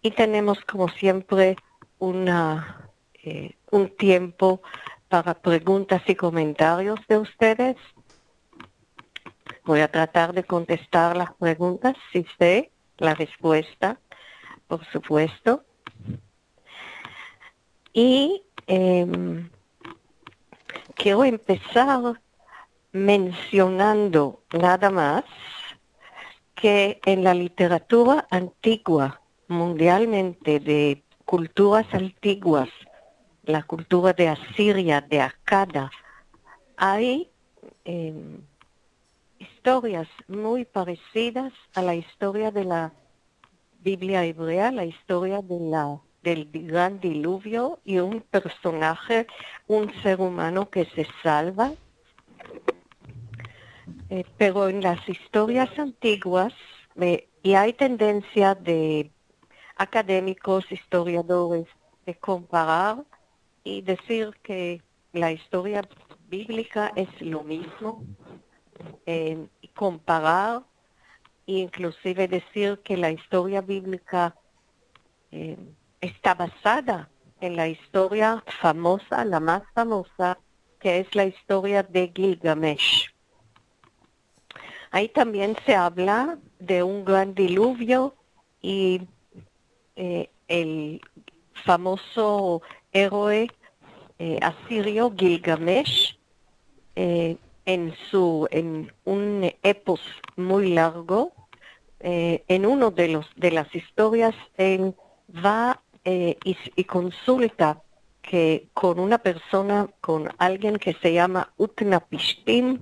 y tenemos como siempre un tiempo para preguntas y comentarios de ustedes. Voy a tratar de contestar las preguntas, si sé la respuesta, por supuesto. Y quiero empezar mencionando nada más que en la literatura antigua, mundialmente, de culturas antiguas, la cultura de Asiria, de Akkad, hay historias muy parecidas a la historia de la Biblia hebrea, la historia del gran diluvio y un personaje, un ser humano que se salva. Pero en las historias antiguas, y hay tendencia de académicos, historiadores, de comparar y decir que la historia bíblica es lo mismo, y comparar e inclusive decir que la historia bíblica está basada en la historia famosa, la más famosa, que es la historia de Gilgamesh. Ahí también se habla de un gran diluvio y el famoso héroe asirio Gilgamesh, en un epos muy largo, en uno de las historias, él va y consulta que con una persona, con alguien que se llama Utnapishtim,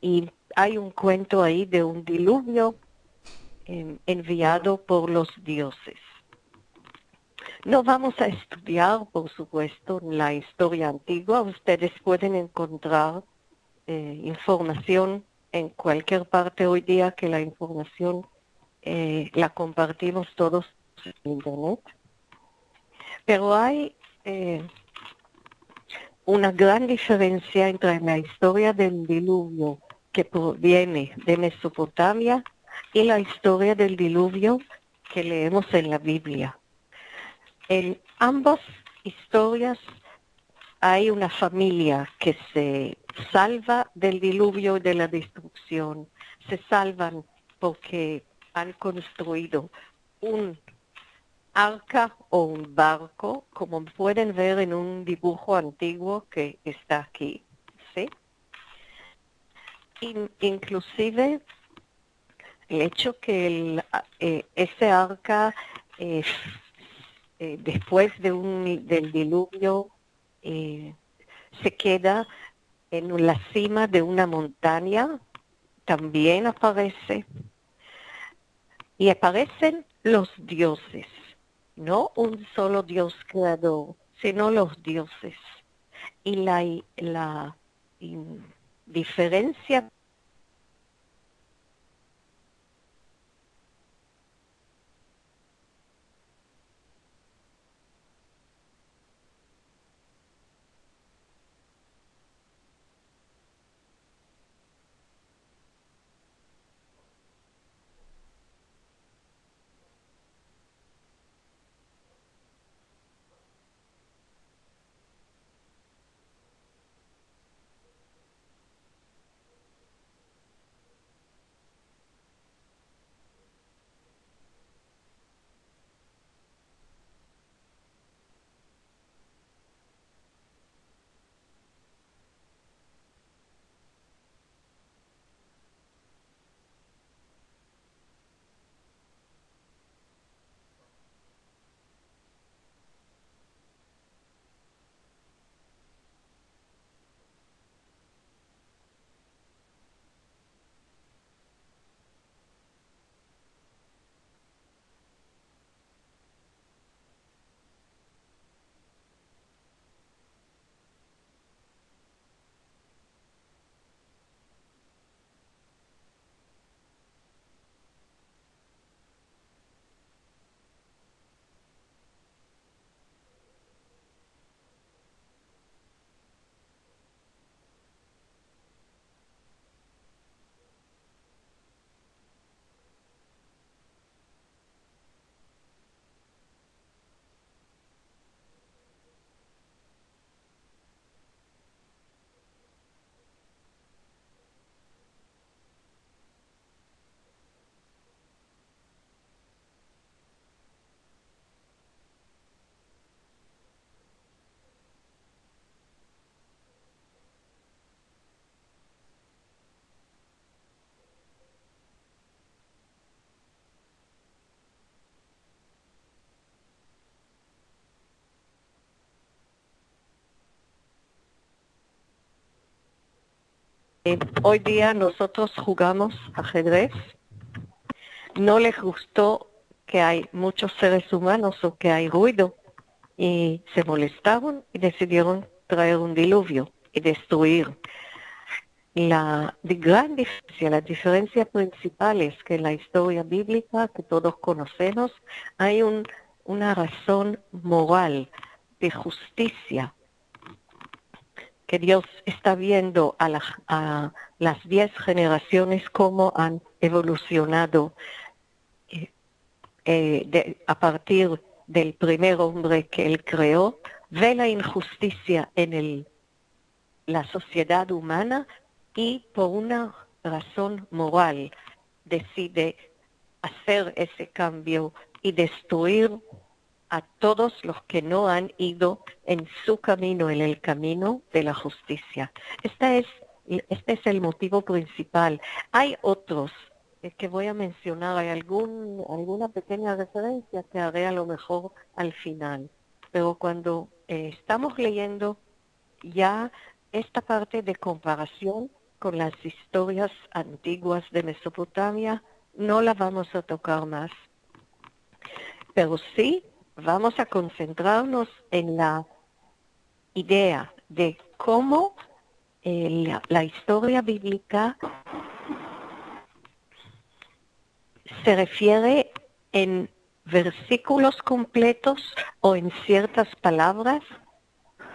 y hay un cuento ahí de un diluvio enviado por los dioses. No vamos a estudiar, por supuesto, la historia antigua. Ustedes pueden encontrar información en cualquier parte hoy día, que la información la compartimos todos en Internet. Pero hay una gran diferencia entre la historia del diluvio que proviene de Mesopotamia y la historia del diluvio que leemos en la Biblia. En ambas historias hay una familia que se salva del diluvio y de la destrucción. Se salvan porque han construido un arca o un barco, como pueden ver en un dibujo antiguo que está aquí, ¿sí? Inclusive el hecho que ese arca después del diluvio se queda en la cima de una montaña, también aparece, y aparecen los dioses, no un solo Dios creador, sino los dioses. Y la diferencia Hoy día nosotros jugamos ajedrez. No les gustó que hay muchos seres humanos o que hay ruido y se molestaron y decidieron traer un diluvio y destruir. La gran diferencia, la diferencia principal es que en la historia bíblica que todos conocemos hay una razón moral de justicia que Dios está viendo a las 10 generaciones cómo han evolucionado a partir del primer hombre que Él creó, ve la injusticia en la sociedad humana y por una razón moral decide hacer ese cambio y destruir a todos los que no han ido en su camino, en el camino de la justicia. Este es el motivo principal. Hay otros que voy a mencionar, hay alguna pequeña referencia que haré a lo mejor al final, pero cuando estamos leyendo ya esta parte de comparación con las historias antiguas de Mesopotamia, no la vamos a tocar más, pero sí vamos a concentrarnos en la idea de cómo la historia bíblica se refiere en versículos completos o en ciertas palabras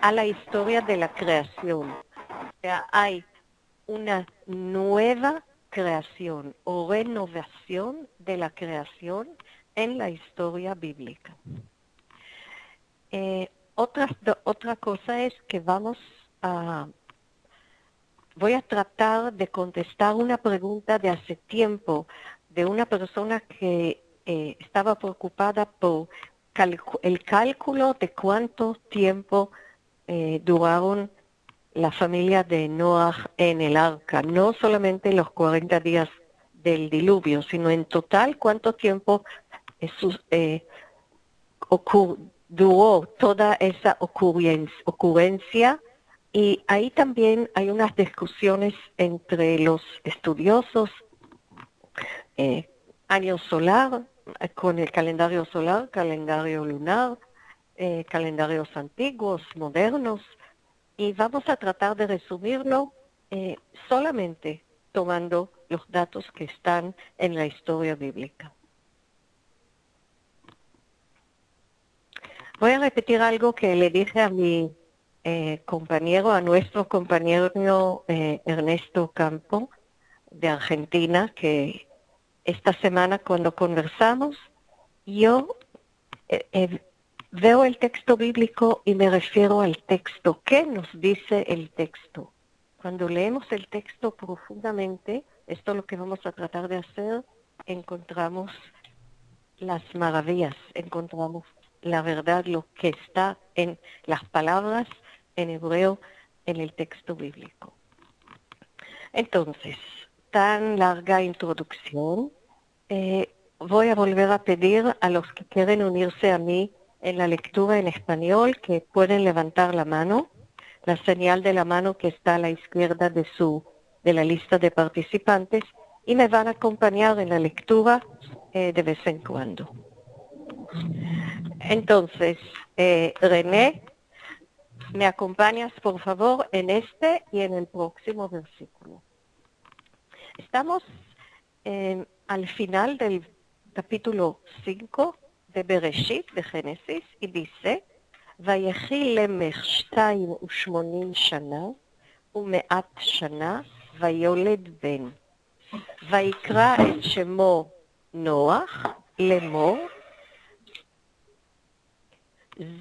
a la historia de la creación. O sea, hay una nueva creación o renovación de la creación en la historia bíblica. Otra cosa es que voy a tratar de contestar una pregunta de hace tiempo de una persona que estaba preocupada por el cálculo de cuánto tiempo duraron la familia de Noah en el arca, no solamente los 40 días del diluvio, sino en total cuánto tiempo duró toda esa ocurrencia. Y ahí también hay unas discusiones entre los estudiosos, año solar, con el calendario solar, calendario lunar, calendarios antiguos, modernos, y vamos a tratar de resumirlo solamente tomando los datos que están en la historia bíblica. Voy a repetir algo que le dije a mi compañero, a nuestro compañero Ernesto Campo de Argentina, que esta semana cuando conversamos, yo veo el texto bíblico y me refiero al texto. ¿Qué nos dice el texto? Cuando leemos el texto profundamente, esto es lo que vamos a tratar de hacer, encontramos las maravillas, encontramos la verdad, lo que está en las palabras en hebreo en el texto bíblico. Entonces, tan larga introducción, voy a volver a pedir a los que quieren unirse a mí en la lectura en español que pueden levantar la mano, la señal de la mano que está a la izquierda de la lista de participantes, y me van a acompañar en la lectura de vez en cuando. Entonces, René, ¿me acompañas por favor en este y en el próximo versículo? Estamos al final del capítulo 5 de Bereshit, de Génesis, y dice, ויחי למך 82 שנה ומעט שנה ויולד בן. ויקרא את שמו נוח לאמור,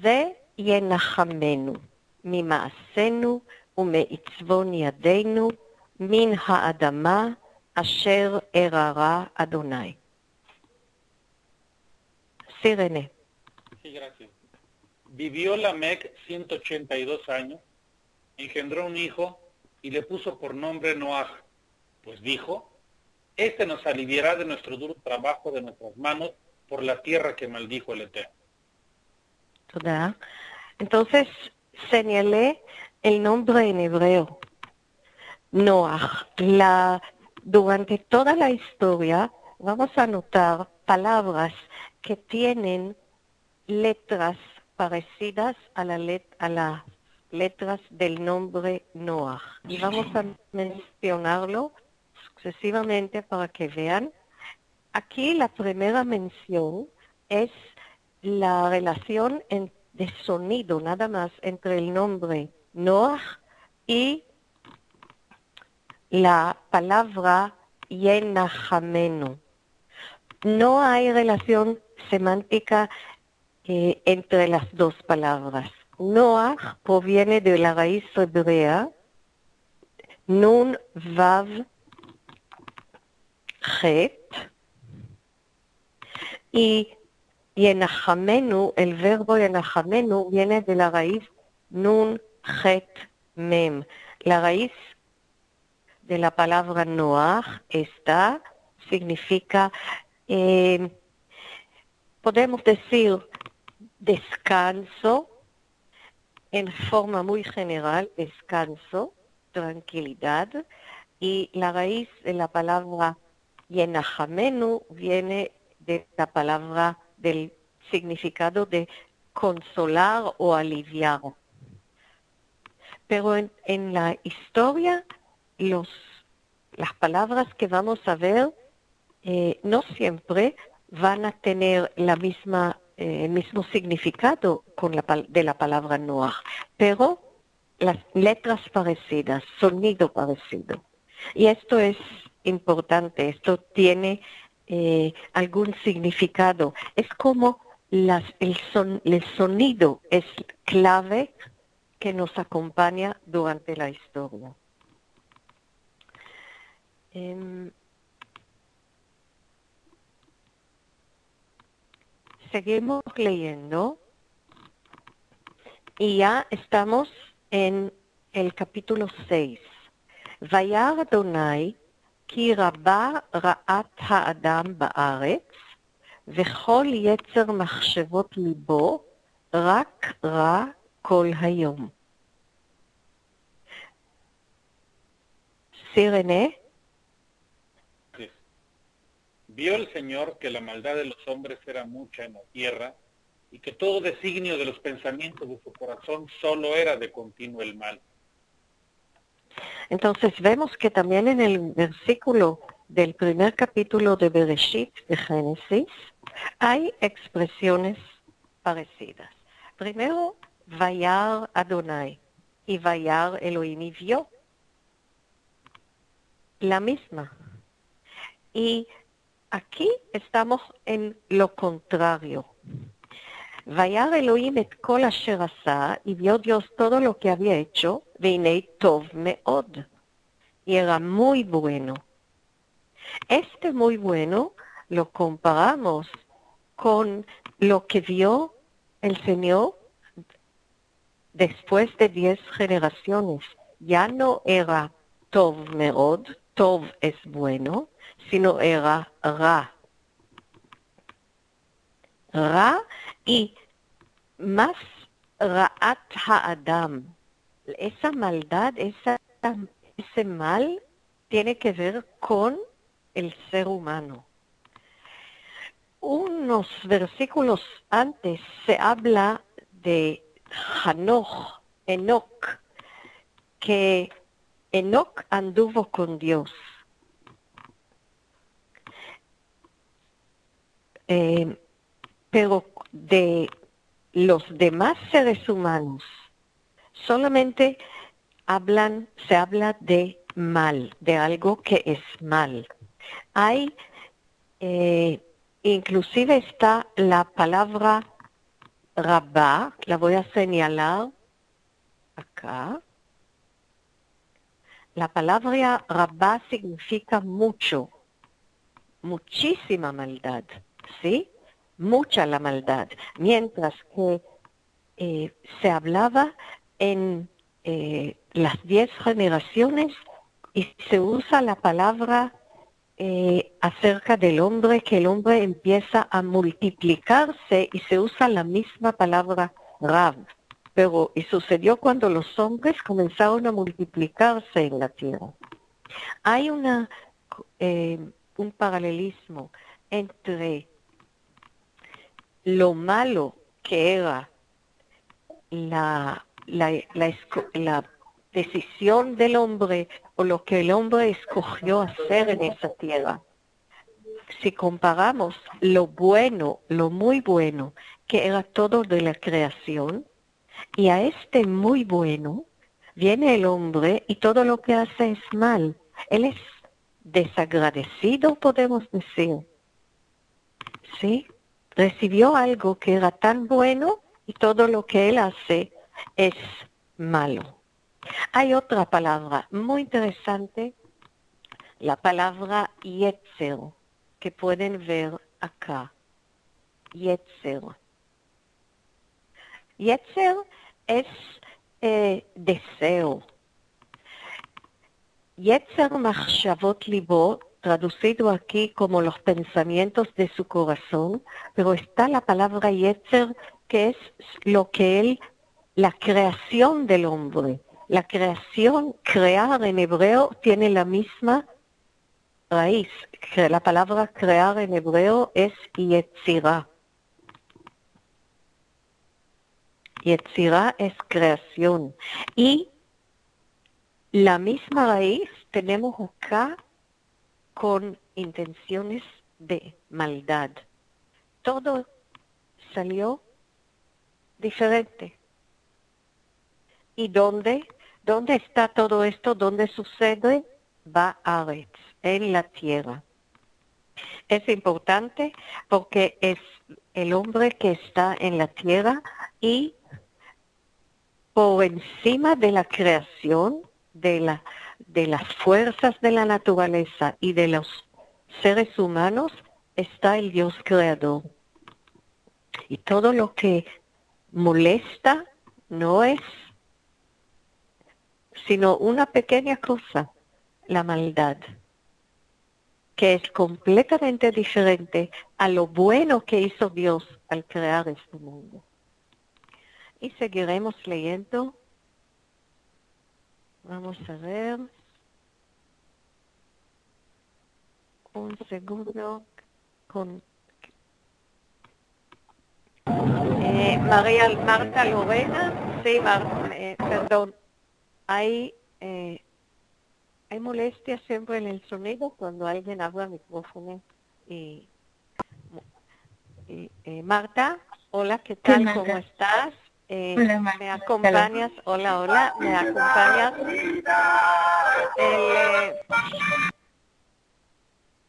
זה ינחמנו ממעשינו ומעצבון ידינו מן האדמה אשר אררה אדוני. Sí, René. Sí, gracias. Vivió Lamec 182 años, engendró un hijo y le puso por nombre Noaj, pues dijo, este nos aliviará de nuestro duro trabajo de nuestras manos por la tierra que maldijo el Eterno. ¿Verdad? Entonces señalé el nombre en hebreo. Noah. Durante toda la historia vamos a notar palabras que tienen letras parecidas a las letras del nombre Noah. Y vamos a mencionarlo sucesivamente para que vean. Aquí la primera mención es la relación de sonido nada más entre el nombre Noah y la palabra Yenajamenu. No hay relación semántica entre las dos palabras. Noah proviene de la raíz hebrea Nun Vav Het y Yenajamenu, el verbo Yenajamenu viene de la raíz Nun Het Mem. La raíz de la palabra Noah significa, podemos decir, descanso, en forma muy general, descanso, tranquilidad, y la raíz de la palabra Yenajamenu viene de la palabra del significado de consolar o aliviar. Pero en la historia, las palabras que vamos a ver no siempre van a tener el mismo significado de la palabra Noah, pero las letras parecidas, sonido parecido. Y esto es importante, esto tiene algún significado. Es como el sonido es clave que nos acompaña durante la historia. Seguimos leyendo y ya estamos en el capítulo 6. Vayar Adonai ki rabba ra'at ha'adam ba'aretz v'chol yetzer machshavot libo rak ra kol hayom. ¿Sí, René? Vio el Señor que la maldad de los hombres era mucha en la tierra y que todo designio de los pensamientos de su corazón solo era de continuo el mal. Entonces vemos que también en el versículo del primer capítulo de Bereshit, de Génesis, hay expresiones parecidas. Primero, Vayar Adonai y Vayar Elohim, y vio la misma. Y aquí estamos en lo contrario. Vayar Elohim et kol asher asa, y vio Dios todo lo que había hecho, veinei tov meod, y era muy bueno. Este muy bueno lo comparamos con lo que vio el Señor después de 10 generaciones. Ya no era tov meod, tov es bueno, sino era ra. Ra y más ra'at ha'adam. Esa maldad, ese mal tiene que ver con el ser humano. Unos versículos antes se habla de Enoch, que Enoch anduvo con Dios. Pero de los demás seres humanos solamente se habla de mal, de algo que es mal. Hay, inclusive está la palabra rabá, la voy a señalar acá. La palabra rabá significa mucho, muchísima maldad, ¿sí? Mucha la maldad, mientras que se hablaba en las 10 generaciones y se usa la palabra acerca del hombre, que el hombre empieza a multiplicarse y se usa la misma palabra Rav. Pero y sucedió cuando los hombres comenzaron a multiplicarse en la tierra. Hay un paralelismo entre lo malo que era la decisión del hombre o lo que el hombre escogió hacer en esa tierra. Si comparamos lo bueno, lo muy bueno, que era todo de la creación, y a este muy bueno viene el hombre y todo lo que hace es mal. Él es desagradecido, podemos decir. ¿Sí? Recibió algo que era tan bueno y todo lo que él hace es malo. Hay otra palabra muy interesante, la palabra yetzer, que pueden ver acá. Yetzer. Yetzer es deseo. Yetzer machshavot libo, traducido aquí como los pensamientos de su corazón, pero está la palabra yetzer, que es lo que él, la creación del hombre. La creación, crear en hebreo, tiene la misma raíz. La palabra crear en hebreo es yetzirah. Yetzirah es creación. Y la misma raíz tenemos acá con intenciones de maldad. Todo salió diferente. ¿Y dónde? ¿Dónde está todo esto? ¿Dónde sucede? Ba'aretz, en la tierra. Es importante porque es el hombre que está en la tierra y por encima de la creación, de las fuerzas de la naturaleza y de los seres humanos, está el Dios creador. Y todo lo que molesta no es sino una pequeña cosa, la maldad, que es completamente diferente a lo bueno que hizo Dios al crear este mundo. Y seguiremos leyendo. Vamos a ver. Un segundo. Con Marta Lorena. Sí, perdón. Hay molestia siempre en el sonido cuando alguien habla al micrófono. Marta, hola, ¿qué tal? ¿Cómo estás? Hola, Marta. ¿Me acompañas? Hola, ¿me acompañas?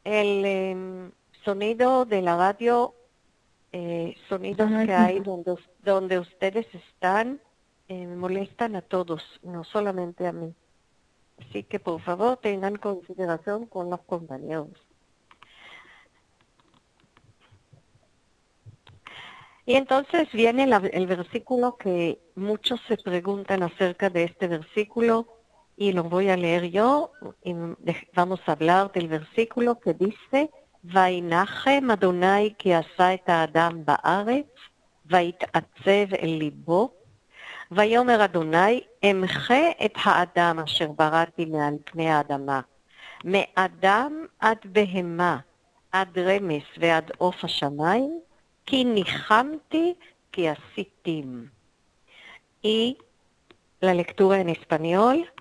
El sonido de la radio, sonidos que hay donde ustedes están, molestan a todos, no solamente a mí. Así que por favor tengan consideración con los compañeros. Y entonces viene el versículo que muchos se preguntan acerca de este versículo y lo voy a leer yo. Y vamos a hablar del versículo que dice: Vainachem Adonai ki asa et ha'adam ba'aretz, vayit'atzev el libo, vayomer Adonai emche et ha'adam asher barati me'al pnei ha'adama, me'adam ad behema, ad remes ve'ad of hashamayim, Ki nihamti ki asitim. Y la lectura en español.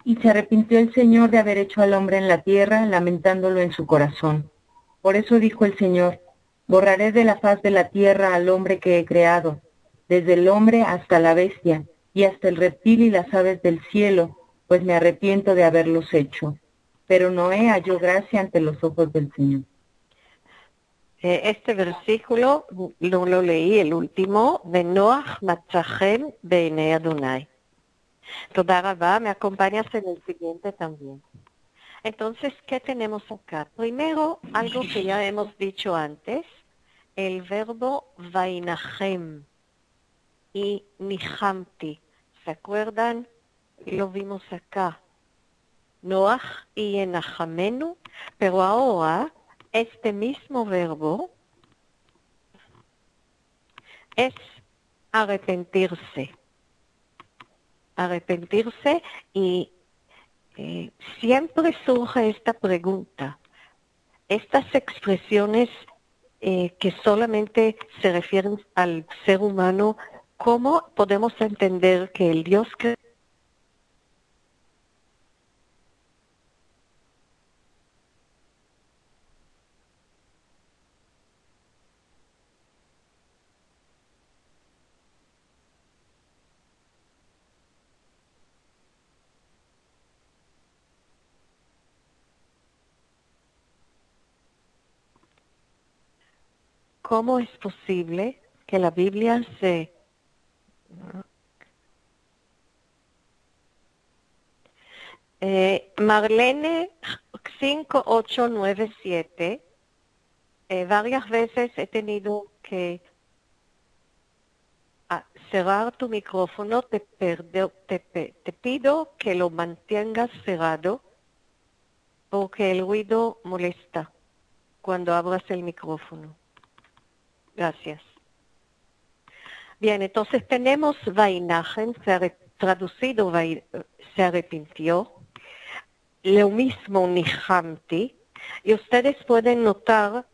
Y se arrepintió el Señor de haber hecho al hombre en la tierra, lamentándolo en su corazón. Por eso dijo el Señor: borraré de la faz de la tierra al hombre que he creado, desde el hombre hasta la bestia, y hasta el reptil y las aves del cielo, pues me arrepiento de haberlos hecho. Pero Noé halló gracia ante los ojos del Señor. Este versículo lo leí, el último, Venoach matzachem beinei Adonai. Toda rabá, me acompañas en el siguiente también. Entonces, ¿qué tenemos acá? Primero, algo que ya hemos dicho antes, el verbo vainachem y nihamti. ¿Se acuerdan? Lo vimos acá. Noach y enajamenu, pero ahora este mismo verbo es arrepentirse. Arrepentirse, y Siempre surge esta pregunta. Estas expresiones que solamente se refieren al ser humano, ¿cómo podemos entender que el Dios que ¿cómo es posible que la Biblia se... Marlene 5897, varias veces he tenido que cerrar tu micrófono, te pido que lo mantengas cerrado porque el ruido molesta cuando abras el micrófono. Gracias. Bien, entonces tenemos Vainachen, traducido se arrepintió, lo mismo Nihamti, y ustedes pueden notar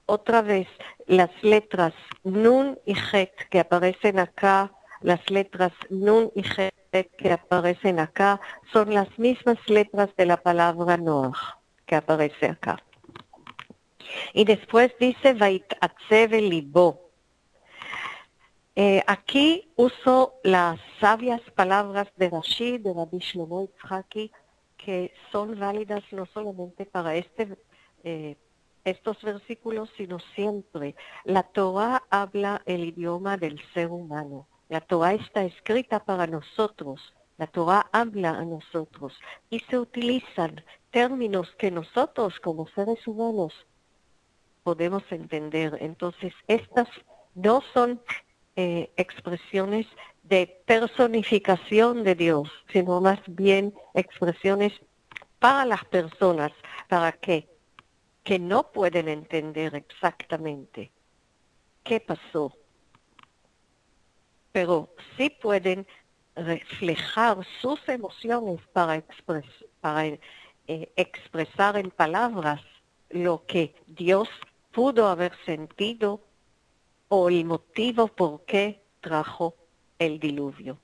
otra vez las letras Nun y Het que aparecen acá, las letras Nun y Het que aparecen acá, son las mismas letras de la palabra Noach que aparece acá. Y después dice Vaitatzev libo. Aquí uso las sabias palabras de Rashi, de Rabbi Shlomo Yitzhaki, que son válidas no solamente para estos versículos, sino siempre. La Torah habla el idioma del ser humano. La Torah está escrita para nosotros. La Torah habla a nosotros. Y se utilizan términos que nosotros como seres humanos podemos entender. Entonces, estas no son expresiones de personificación de Dios, sino más bien expresiones para las personas, para que no pueden entender exactamente qué pasó, pero sí pueden reflejar sus emociones para expresar en palabras lo que Dios pudo haber sentido o el motivo por qué trajo el diluvio.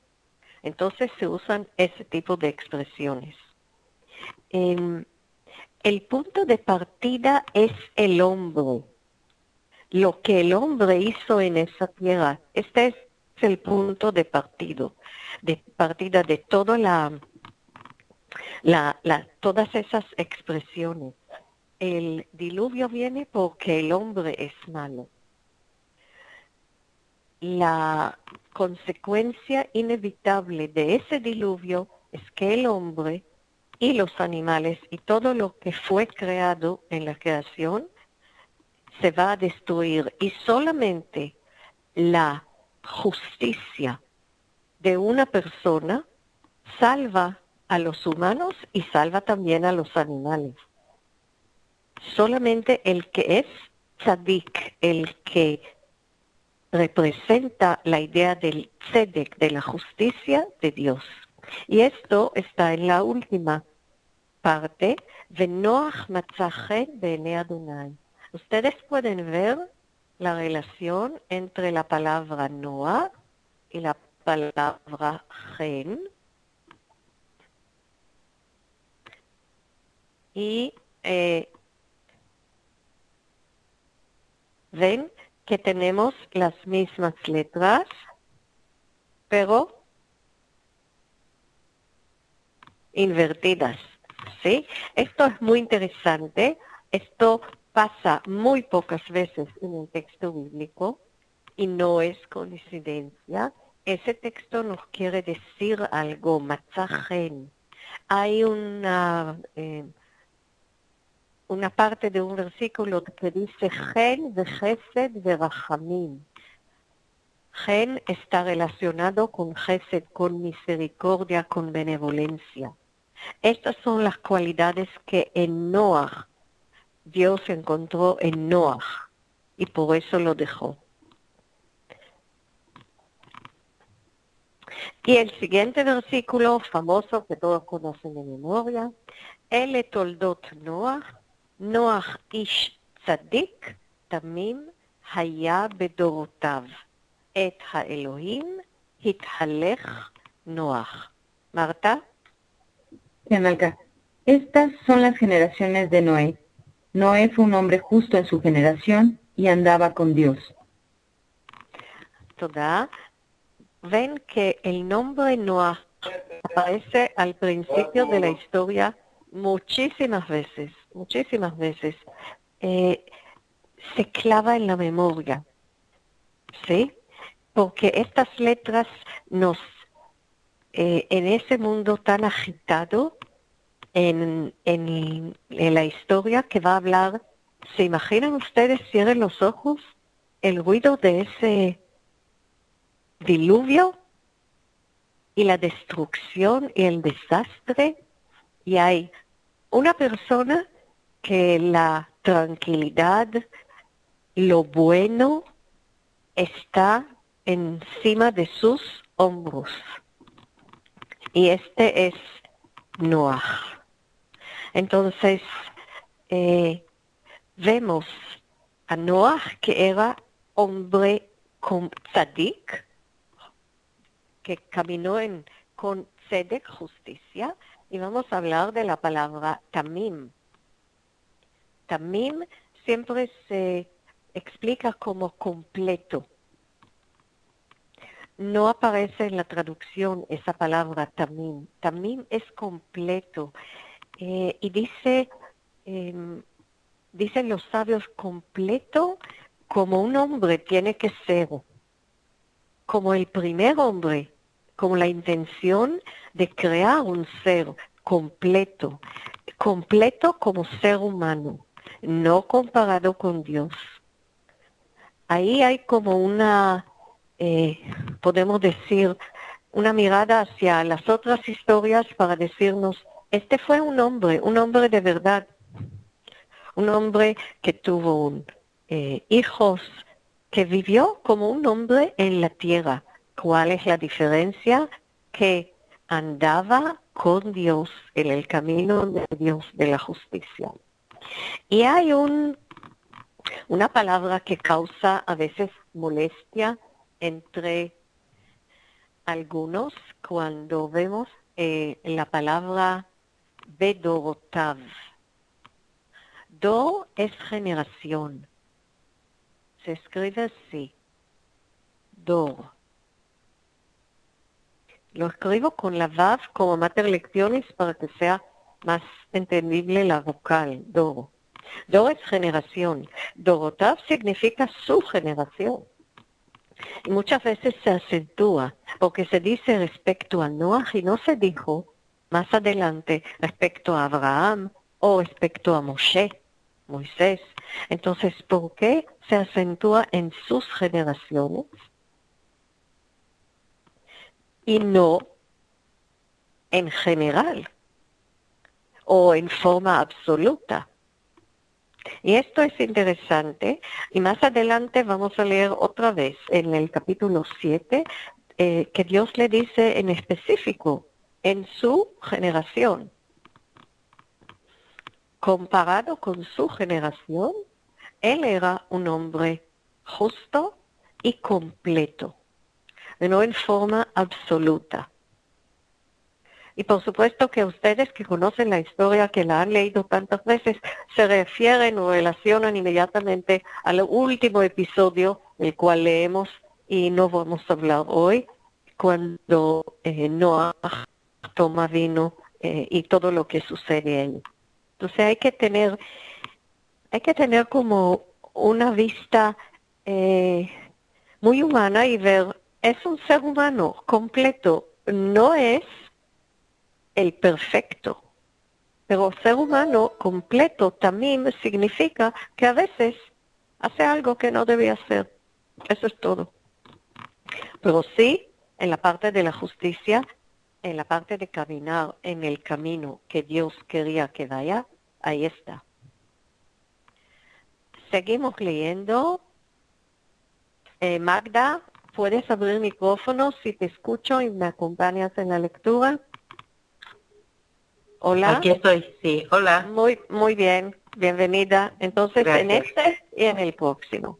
Entonces se usan ese tipo de expresiones. El punto de partida es el hombre, lo que el hombre hizo en esa tierra. Este es el punto de partida de toda todas esas expresiones. El diluvio viene porque el hombre es malo. La consecuencia inevitable de ese diluvio es que el hombre y los animales y todo lo que fue creado en la creación se va a destruir, y solamente la justicia de una persona salva a los humanos y salva también a los animales. Solamente el que es tzadik, el que representa la idea del tzedek, de la justicia de Dios. Y esto está en la última parte, Venoach matza chen be'enei Adonai. Ustedes pueden ver la relación entre la palabra Noah y la palabra chen. Y ven que tenemos las mismas letras, pero invertidas, ¿sí? Esto es muy interesante. Esto pasa muy pocas veces en el texto bíblico y no es coincidencia. Ese texto nos quiere decir algo, matza chen. Hay una parte de un versículo que dice Chen de Chesed de Rachamim. Chen está relacionado con Chesed, con misericordia, con benevolencia. Estas son las cualidades que en Noach Dios encontró en Noach y por eso lo dejó. Y el siguiente versículo famoso que todos conocen de memoria, אלה תולדות נוח, נוח איש צדיק, תמים היה בדורותיו. את האלוהים התהלך נוח. Marta. Bien, Malca. Estas son las generaciones de Noé. Noé fue un hombre justo en su generación y andaba con Dios. תודה. Ven que el nombre Noah aparece al principio de la historia muchísimas veces. Se clava en la memoria, ¿sí? Porque estas letras nos, en ese mundo tan agitado, en la historia que va a hablar, ¿se imaginan ustedes, cierren los ojos, el ruido de ese diluvio y la destrucción y el desastre? Y hay una persona que la tranquilidad, lo bueno, está encima de sus hombros. Y este es Noah. Entonces, vemos a Noah, que era hombre con tzadik, que caminó con tzedek, justicia, y vamos a hablar de la palabra tamim. Tamim siempre se explica como completo. No aparece en la traducción esa palabra tamim. Tamim es completo. Y dicen los sabios, completo como un hombre tiene que ser, como el primer hombre, como la intención de crear un ser completo, completo como ser humano, no comparado con Dios. Ahí hay como una, podemos decir, una mirada hacia las otras historias para decirnos, este fue un hombre de verdad, un hombre que tuvo hijos, que vivió como un hombre en la tierra. ¿Cuál es la diferencia? Que andaba con Dios en el camino de Dios de la justicia. Y hay una palabra que causa a veces molestia entre algunos cuando vemos la palabra bedorotav. Dor es generación. Se escribe así. Dor. Lo escribo con la Vav como Mater Lecciones para que sea más entendible la vocal, Dor. Dor es generación. Dorotav significa su generación. Y muchas veces se acentúa, porque se dice respecto a Noah y no se dijo más adelante respecto a Abraham o respecto a Moisés. Entonces, ¿por qué se acentúa en sus generaciones y no en general o en forma absoluta? Y esto es interesante, y más adelante vamos a leer otra vez en el capítulo 7, que Dios le dice en específico, en su generación. Comparado con su generación, él era un hombre justo y completo, no en forma absoluta. Y por supuesto que ustedes que conocen la historia, que la han leído tantas veces, se refieren o relacionan inmediatamente al último episodio, el cual leemos y no vamos a hablar hoy, cuando Noah toma vino y todo lo que sucede ahí. Entonces hay que tener como una vista muy humana y ver, es un ser humano completo, no es el perfecto, pero ser humano completo también significa que a veces hace algo que no debía hacer. Eso es todo. Pero sí, en la parte de la justicia, en la parte de caminar en el camino que Dios quería que vaya, ahí está. Seguimos leyendo. Magda, puedes abrir el micrófono si te escucho y me acompañas en la lectura. Hola. Aquí estoy, sí. Hola. Muy bien, bienvenida. Entonces, Gracias. en este y en el próximo.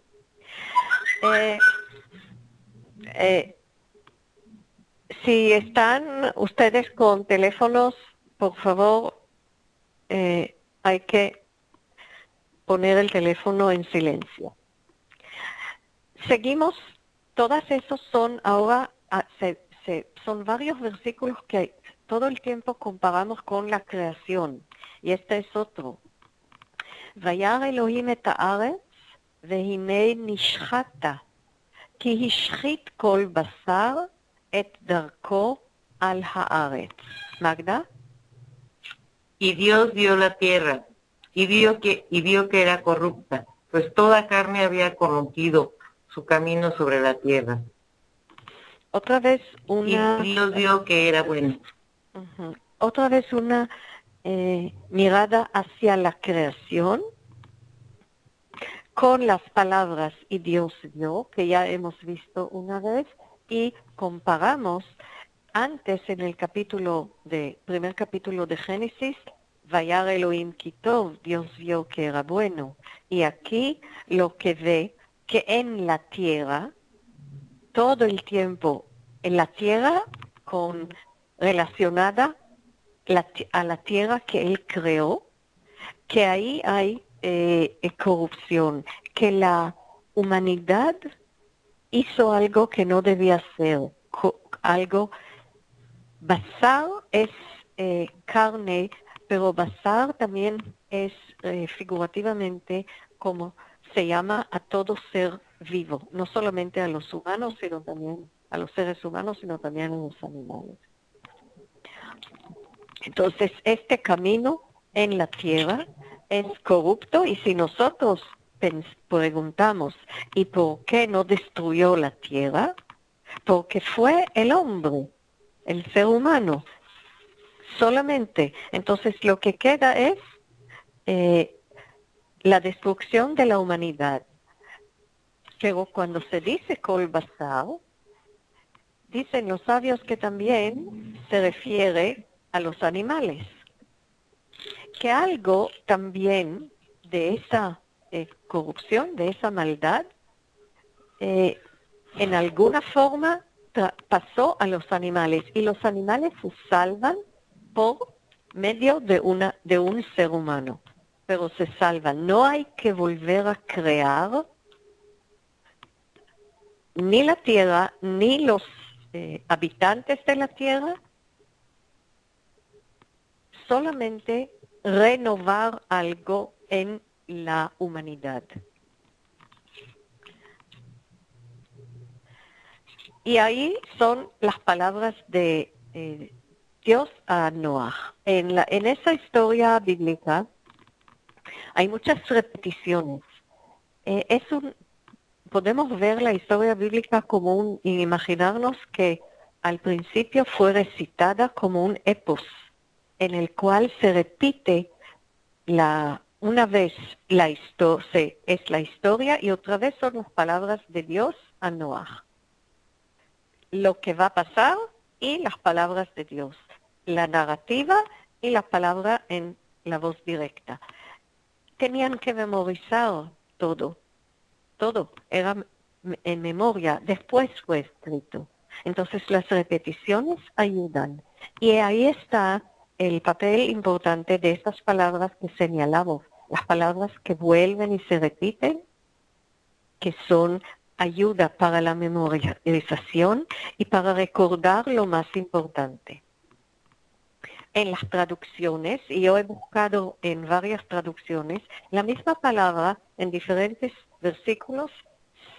Si están ustedes con teléfonos, por favor, hay que poner el teléfono en silencio. Seguimos, todas esos son ahora, son varios versículos que todo el tiempo comparamos con la creación, y este es otro. וירא אלוהים את הארץ, והנה נשחתה, כי השחית כל בשר את דרכו על הארץ. Magda? Y Dios vio la tierra, y vio que era corrupta, pues toda carne había corrompido su camino sobre la tierra. Otra vez una... Y Dios vio que era bueno. Otra vez una mirada hacia la creación, con las palabras y Dios vio, que ya hemos visto una vez, y comparamos antes en el primer capítulo de Génesis, Vayar Elohim ki tov, Dios vio que era bueno. Y aquí lo que ve, que en la tierra, todo el tiempo, en la tierra relacionada a la tierra que él creó, que ahí hay corrupción, que la humanidad hizo algo que no debía hacer, algo. Basar es carne, pero basar también es figurativamente como se llama a todo ser vivo, no solamente a los humanos, sino también a los seres humanos, sino también a los animales. Entonces, este camino en la tierra es corrupto, y si nosotros preguntamos, ¿y por qué no destruyó la tierra? Porque fue el hombre, el ser humano, solamente. Entonces, lo que queda es la destrucción de la humanidad. Pero cuando se dice Kol Basar, dicen los sabios que también se refiere a los animales. Que algo también de esa corrupción, de esa maldad, en alguna forma pasó a los animales, y los animales se salvan por medio de un ser humano, pero se salvan. No hay que volver a crear ni la tierra, ni los habitantes de la tierra, solamente renovar algo en la humanidad. Y ahí son las palabras de Dios a Noah. En esa historia bíblica hay muchas repeticiones. Podemos ver la historia bíblica como imaginarnos que al principio fue recitada como un epos, en el cual se repite una vez es la historia, y otra vez son las palabras de Dios a Noah. Lo que va a pasar y las palabras de Dios. La narrativa y la palabra en la voz directa. Tenían que memorizar todo. Todo era en memoria. Después fue escrito. Entonces las repeticiones ayudan. Y ahí está el papel importante de estas palabras que señalamos. Las palabras que vuelven y se repiten, que son ayuda para la memorización y para recordar lo más importante. En las traducciones, y yo he buscado en varias traducciones, la misma palabra en diferentes versículos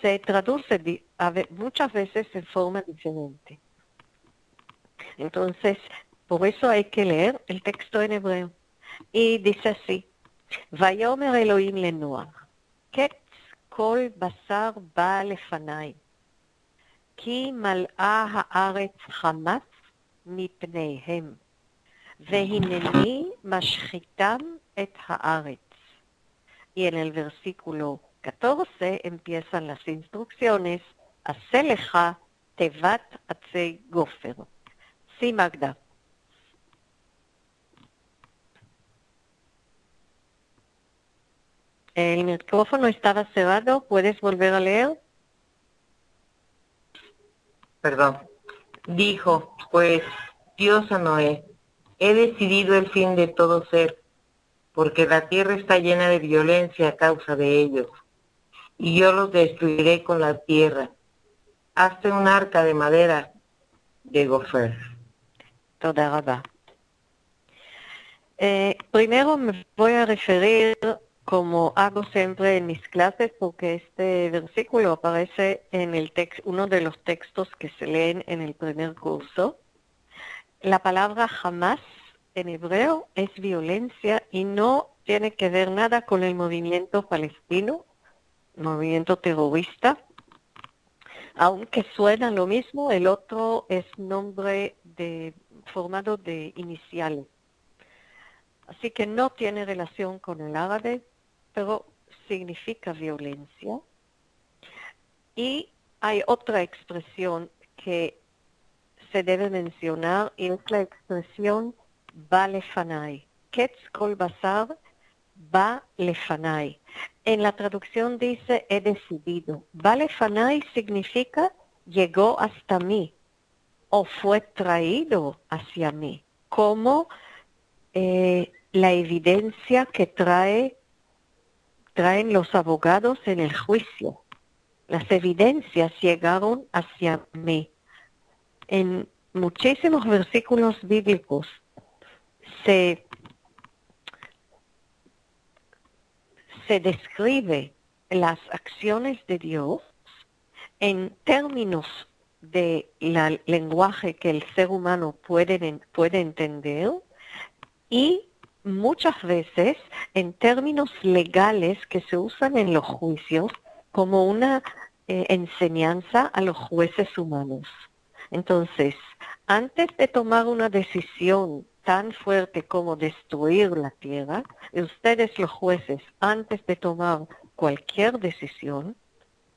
se traduce muchas veces en forma diferente. Entonces, por eso hay que leer el texto en hebreo. Y dice así, Vayomer Elohim לנוח, קץ כל בשר בא לפניי, כי מלאה הארץ חמס מפניהם, והנני משחיתם את הארץ. Y en el versículo 14 empiezan las instrucciones עשה לך תיבת עצי גופר. Sí, Magda. El micrófono estaba cerrado. ¿Puedes volver a leer? Perdón. Dijo, pues, Dios a Noé, he decidido el fin de todo ser, porque la tierra está llena de violencia a causa de ellos, y yo los destruiré con la tierra. Hazte un arca de madera de gofer. תודה רבה. Primero me voy a referir, como hago siempre en mis clases, porque este versículo aparece en uno de los textos que se leen en el primer curso. La palabra jamás en hebreo es violencia y no tiene que ver nada con el movimiento palestino, movimiento terrorista. Aunque suena lo mismo, el otro es nombre formado de iniciales. Así que no tiene relación con el árabe, pero significa violencia. Y hay otra expresión que se debe mencionar, y es la expresión ba lefanai. Ketz kol basar ba lefanai. En la traducción dice he decidido. Ba lefanai significa llegó hasta mí o fue traído hacia mí, como la evidencia que traen los abogados en el juicio. Las evidencias llegaron hacia mí. En muchísimos versículos bíblicos se describe las acciones de Dios en términos de lenguaje que el ser humano puede entender, y muchas veces en términos legales que se usan en los juicios como una enseñanza a los jueces humanos. Entonces, antes de tomar una decisión tan fuerte como destruir la tierra, ustedes los jueces, antes de tomar cualquier decisión,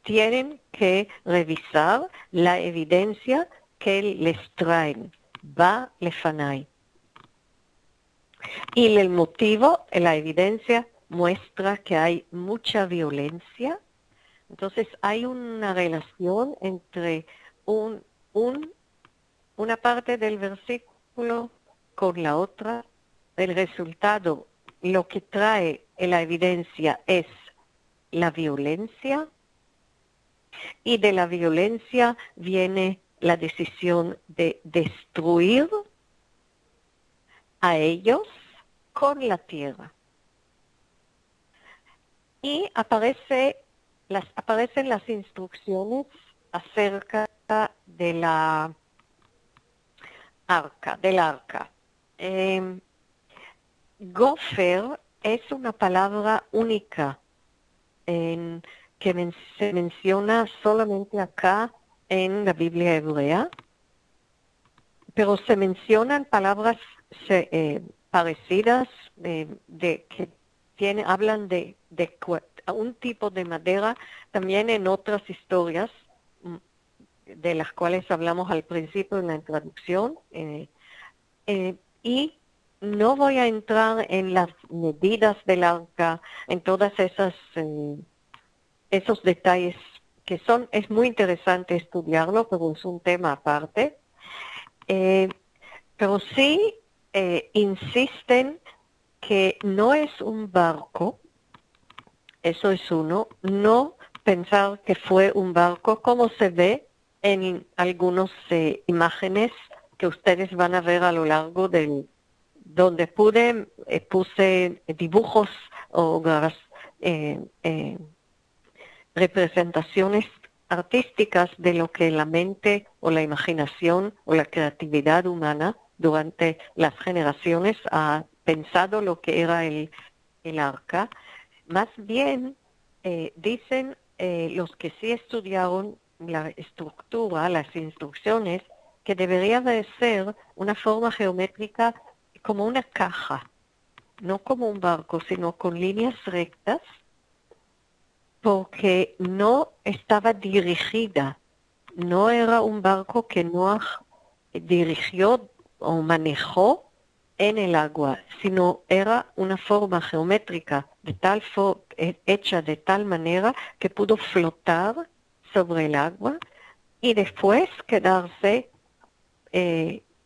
tienen que revisar la evidencia que les traen. Ba lefanai. Y el motivo, la evidencia muestra que hay mucha violencia. Entonces hay una relación entre una parte del versículo con la otra. El resultado, lo que trae la evidencia es la violencia, y de la violencia viene la decisión de destruir a ellos con la tierra. Y aparecen las instrucciones acerca de del arca. Gofer es una palabra única que se menciona solamente acá en la Biblia hebrea, pero se mencionan palabras parecidas que hablan de un tipo de madera también en otras historias de las cuales hablamos al principio en la introducción, y no voy a entrar en las medidas del arca, en todas esos detalles que es muy interesante estudiarlo, pero es un tema aparte. Pero sí insisten que no es un barco, eso es uno, no pensar que fue un barco como se ve en algunas imágenes que ustedes van a ver a lo largo donde puse dibujos o representaciones artísticas de lo que la mente o la imaginación o la creatividad humana durante las generaciones ha pensado lo que era el arca. Más bien dicen los que sí estudiaron la estructura, las instrucciones, que debería de ser una forma geométrica como una caja, no como un barco, sino con líneas rectas, porque no estaba dirigida no era un barco que Noah dirigió o manejó en el agua, sino era una forma geométrica hecha de tal manera que pudo flotar sobre el agua y después quedarse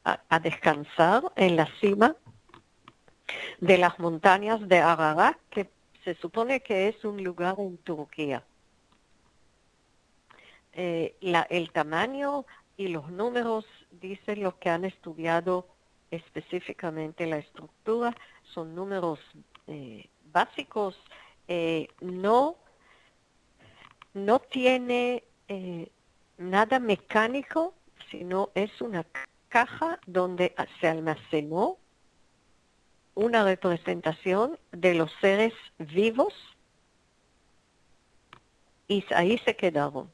a descansar en la cima de las montañas de Ararat, que se supone que es un lugar en Turquía. El tamaño y los números dicen los que han estudiado específicamente la estructura, son números básicos, no tiene nada mecánico, sino es una caja donde se almacenó una representación de los seres vivos y ahí se quedaron.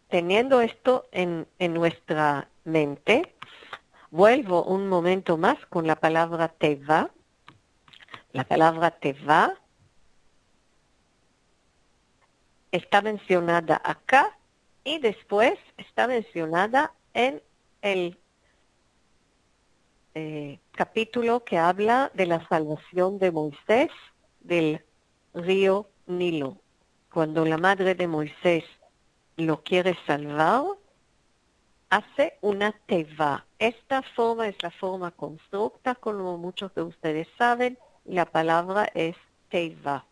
Teniendo esto en nuestra mente, vuelvo un momento más con la palabra teva. La palabra teva está mencionada acá y después está mencionada en el capítulo que habla de la salvación de Moisés del río Nilo. Cuando la madre de Moisés lo quiere salvar, hace una teva. Esta forma es la forma constructa, como muchos de ustedes saben, y la palabra es teva,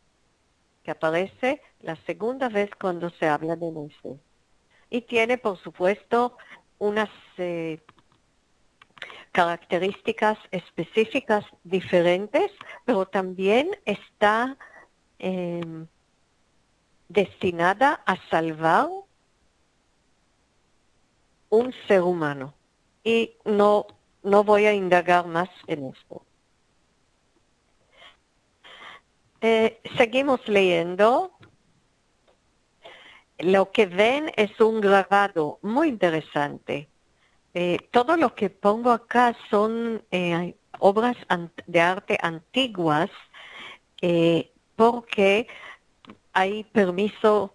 que aparece la segunda vez cuando se habla de Moisés. Y tiene, por supuesto, unas características específicas diferentes, pero también está destinada a salvar un ser humano. Y no voy a indagar más en esto. Seguimos leyendo. Lo que ven es un grabado muy interesante. Todo lo que pongo acá son obras de arte antiguas porque hay permiso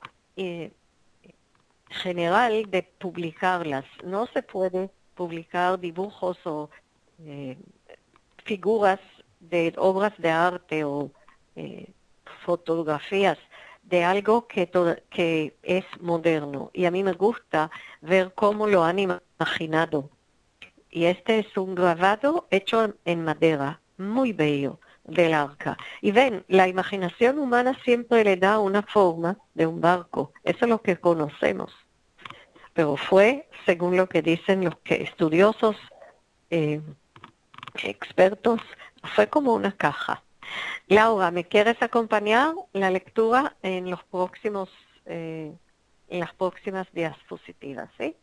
general de publicarlas. No se puede publicar dibujos o figuras de obras de arte o fotografías de algo que es moderno. Y a mí me gusta ver cómo lo han imaginado. Y este es un grabado hecho en madera, muy bello, del arca. Y ven, la imaginación humana siempre le da una forma de un barco. Eso es lo que conocemos. Pero fue, según lo que dicen los estudiosos, expertos, fue como una caja. Laura, ¿me quieres acompañar la lectura en los próximos, en las próximas diapositivas, ¿sí?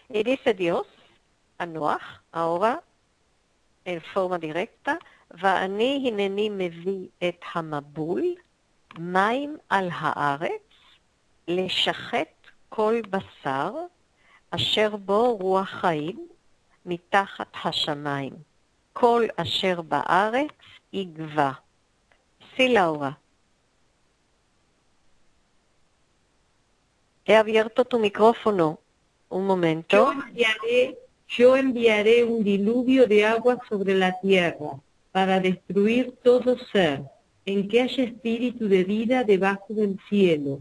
Y dice Dios a Noah, ahora en forma directa, ואני הנני מביא את המבול, מים על הארץ, לשחט כל בשר, אשר בו רוח חיים, מתחת השמיים. כל אשר בארץ יגבה. Sí, Laura. He abierto tu micrófono. Un momento. Yo enviaré un diluvio de agua sobre la tierra para destruir todo ser en que haya espíritu de vida debajo del cielo.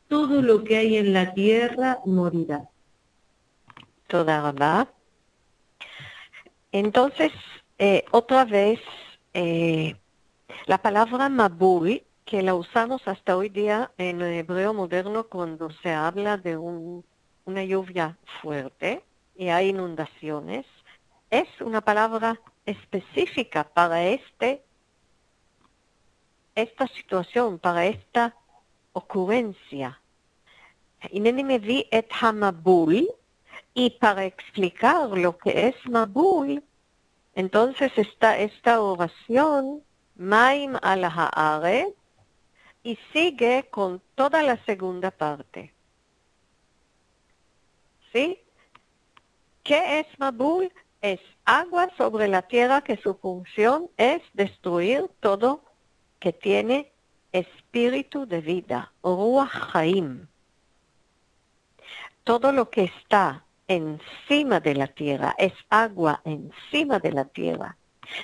Todo lo que hay en la tierra morirá. Toda rabá. Entonces, otra vez, la palabra mabul, que la usamos hasta hoy día en el hebreo moderno cuando se habla de una lluvia fuerte y hay inundaciones, es una palabra específica para esta situación, para esta ocurrencia. Hineni mevi et hamabul, y para explicar lo que es mabul, entonces está esta oración, maim al haaretz, y sigue con toda la segunda parte. ¿Sí? ¿Qué es mabul? Es agua sobre la tierra que su función es destruir todo que tiene espíritu de vida, ruach chaim. Todo lo que está encima de la tierra es agua encima de la tierra,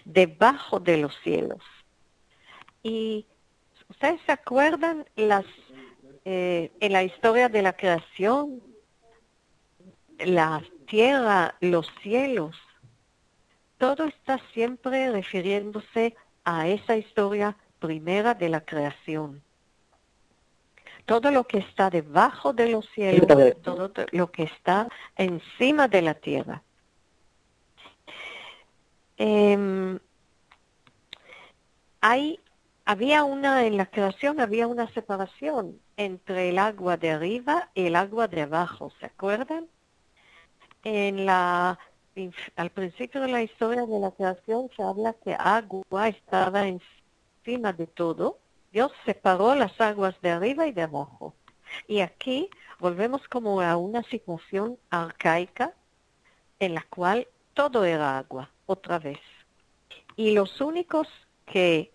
debajo de los cielos. Y ustedes se acuerdan en la historia de la creación, la tierra, los cielos, todo está siempre refiriéndose a esa historia primera de la creación. Todo lo que está debajo de los cielos, todo lo que está encima de la tierra. En la creación había una separación entre el agua de arriba y el agua de abajo, ¿se acuerdan? Al principio de la historia de la creación se habla que agua estaba encima de todo. Dios separó las aguas de arriba y de abajo. Y aquí volvemos como a una situación arcaica en la cual todo era agua, otra vez. Y los únicos que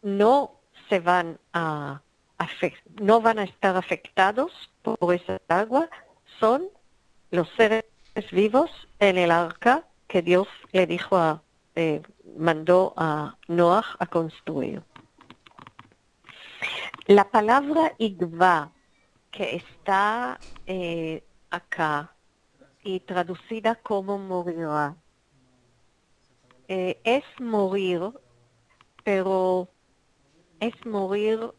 no van a estar afectados por esa agua son los seres vivos en el arca que Dios le dijo mandó a Noah a construir. La palabra igva, que está acá y traducida como morirá, es morir, pero es morir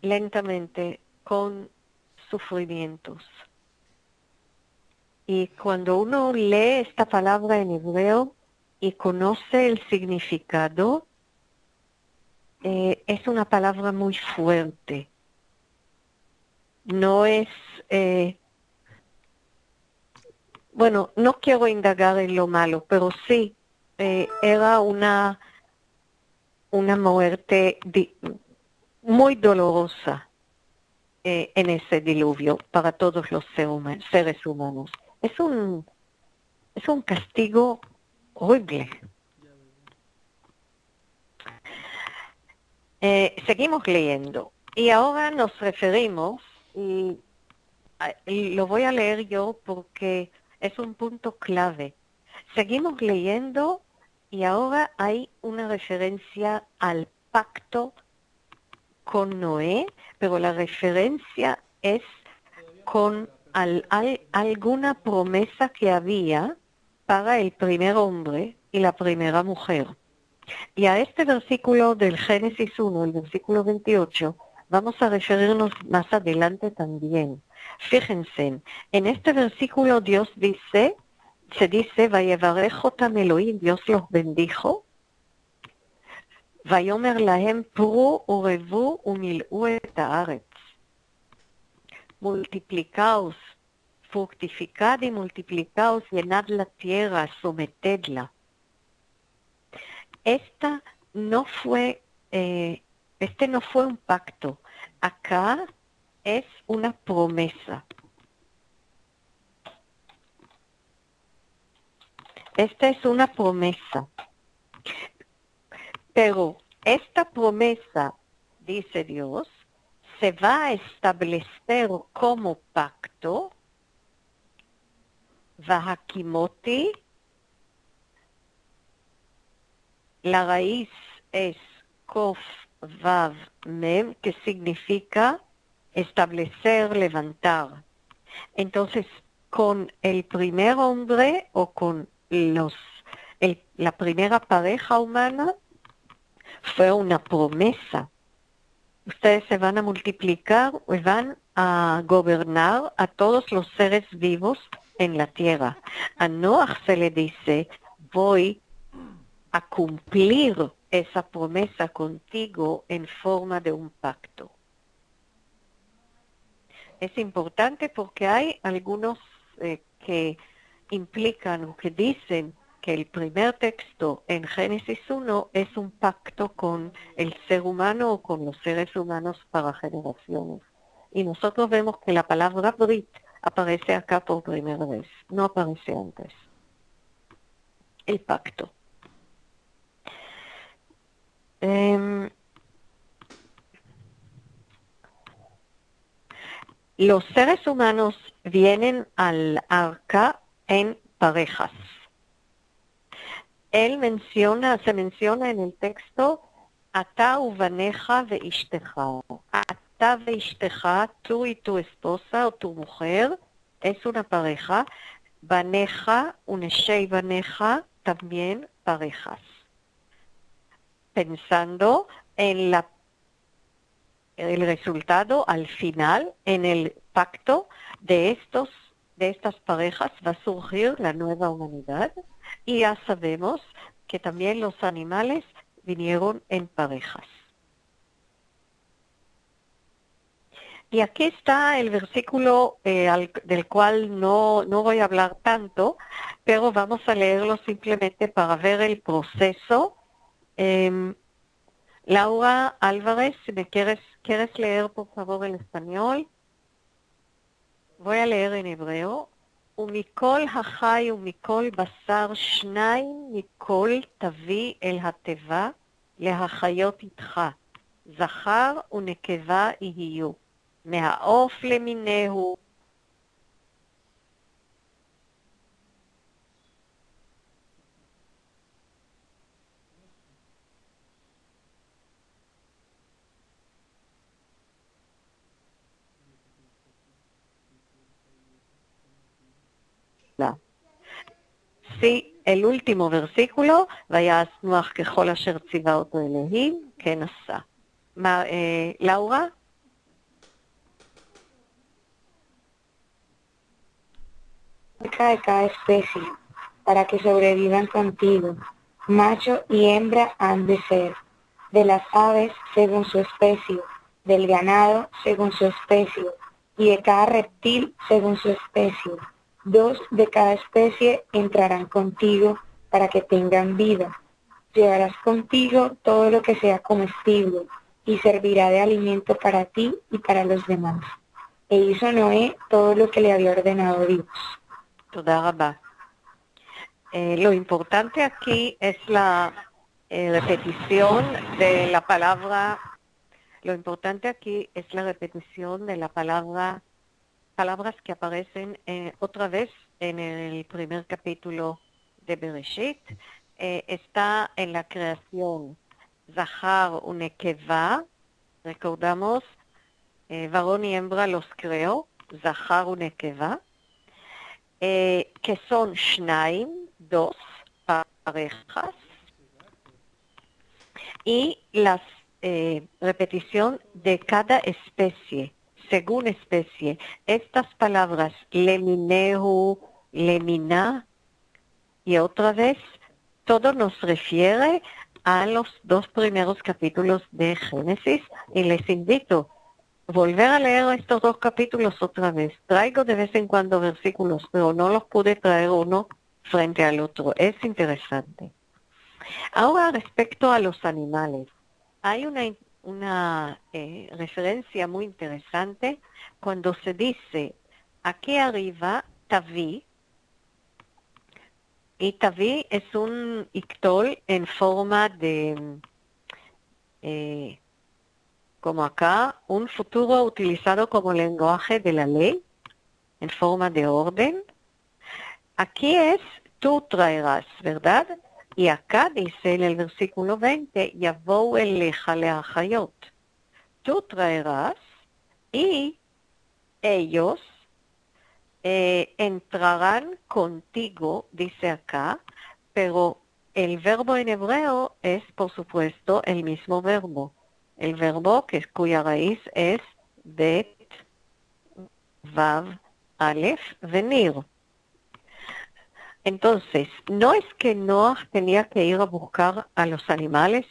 lentamente con sufrimientos. Y cuando uno lee esta palabra en hebreo y conoce el significado, es una palabra muy fuerte. No es, bueno, no quiero indagar en lo malo, pero sí, era una muerte muy dolorosa en ese diluvio para todos los seres humanos. Es un castigo horrible. Seguimos leyendo y ahora nos referimos, y lo voy a leer yo porque es un punto clave. Seguimos leyendo y ahora hay una referencia al pacto con Noé, pero la referencia es con alguna promesa que había para el primer hombre y la primera mujer. Y a este versículo del Génesis 1, el versículo 28, vamos a referirnos más adelante también. Fíjense, en este versículo se dice, Vayevarech otam Elohim, Dios los bendijo, Vayomer lahem pru urevu umil'u et haaretz. Multiplicaos, fructificad y multiplicaos, llenad la tierra, sometedla. Este no fue un pacto. Acá es una promesa. Esta es una promesa. Pero esta promesa, dice Dios, se va a establecer como pacto. Vahakimoti, la raíz es Kof Vav Mem, que significa establecer, levantar. Entonces, con el primer hombre o con la primera pareja humana, fue una promesa. Ustedes se van a multiplicar y van a gobernar a todos los seres vivos en la tierra. A Noah se le dice, voy a cumplir esa promesa contigo en forma de un pacto. Es importante porque hay algunos que implican o que dicen que el primer texto en Génesis 1 es un pacto con el ser humano o con los seres humanos para generaciones. Y nosotros vemos que la palabra Brit aparece acá por primera vez, no aparece antes. El pacto. los seres humanos vienen al arca en parejas. Se menciona en el texto, Ata uvaneja veishteja. Ata veishteja, tú y tu esposa o tu mujer, es una pareja. Baneja, uneshei baneja, también parejas. Pensando en el resultado al final, en el pacto de estas parejas va a surgir la nueva humanidad, y ya sabemos que también los animales vinieron en parejas. Y aquí está el versículo del cual no voy a hablar tanto, pero vamos a leerlo simplemente para ver el proceso. Laura Álvarez, si me quieres leer por favor en español. Voy a leer en hebreo. ומכל החי ומכל בשר שניים מכל תביא אל התיבה להחיות איתך. זכר ונקבה יהיו. מהעוף למיניהו. Sí, el último versículo, ויעש נוח ככל אשר ציווה אותו אלוהים, כן עשה. לאורה? Cerca de cada especie, para que sobrevivan contigo. Macho y hembra han de ser, de las aves según su especie, del ganado según su especie, y de cada reptil según su especie. 2 de cada especie entrarán contigo para que tengan vida. Llevarás contigo todo lo que sea comestible y servirá de alimento para ti y para los demás. E hizo Noé todo lo que le había ordenado Dios. תודה רבה. Lo importante aquí es la repetición de la palabra. Lo importante aquí es la repetición de la palabras que aparecen otra vez en el primer capítulo de Bereshit. Está en la creación Zahar Unekeva. Recordamos, varón y hembra los creó, Zahar Unekeva, que son Shnaim, 2 parejas, y la repetición de cada especie, según especie. Estas palabras, Leminehu, Lemina, y otra vez, todo nos refiere a los 2 primeros capítulos de Génesis, y les invito a volver a leer estos 2 capítulos otra vez. Traigo de vez en cuando versículos, pero no los pude traer uno frente al otro. Es interesante. Ahora, respecto a los animales, hay una referencia muy interesante cuando se dice aquí arriba Taví, y Taví es un ictol en forma de, como acá, un futuro utilizado como lenguaje de la ley, en forma de orden. Aquí es tú traerás, ¿verdad? Y acá dice en el versículo 20, Yavou eleja leachayot. Tú traerás y ellos entrarán contigo, dice acá, pero el verbo en hebreo es, por supuesto, el mismo verbo. El verbo cuya raíz es bet, vav, alef, venir. Entonces, no es que Noah tenía que ir a buscar a los animales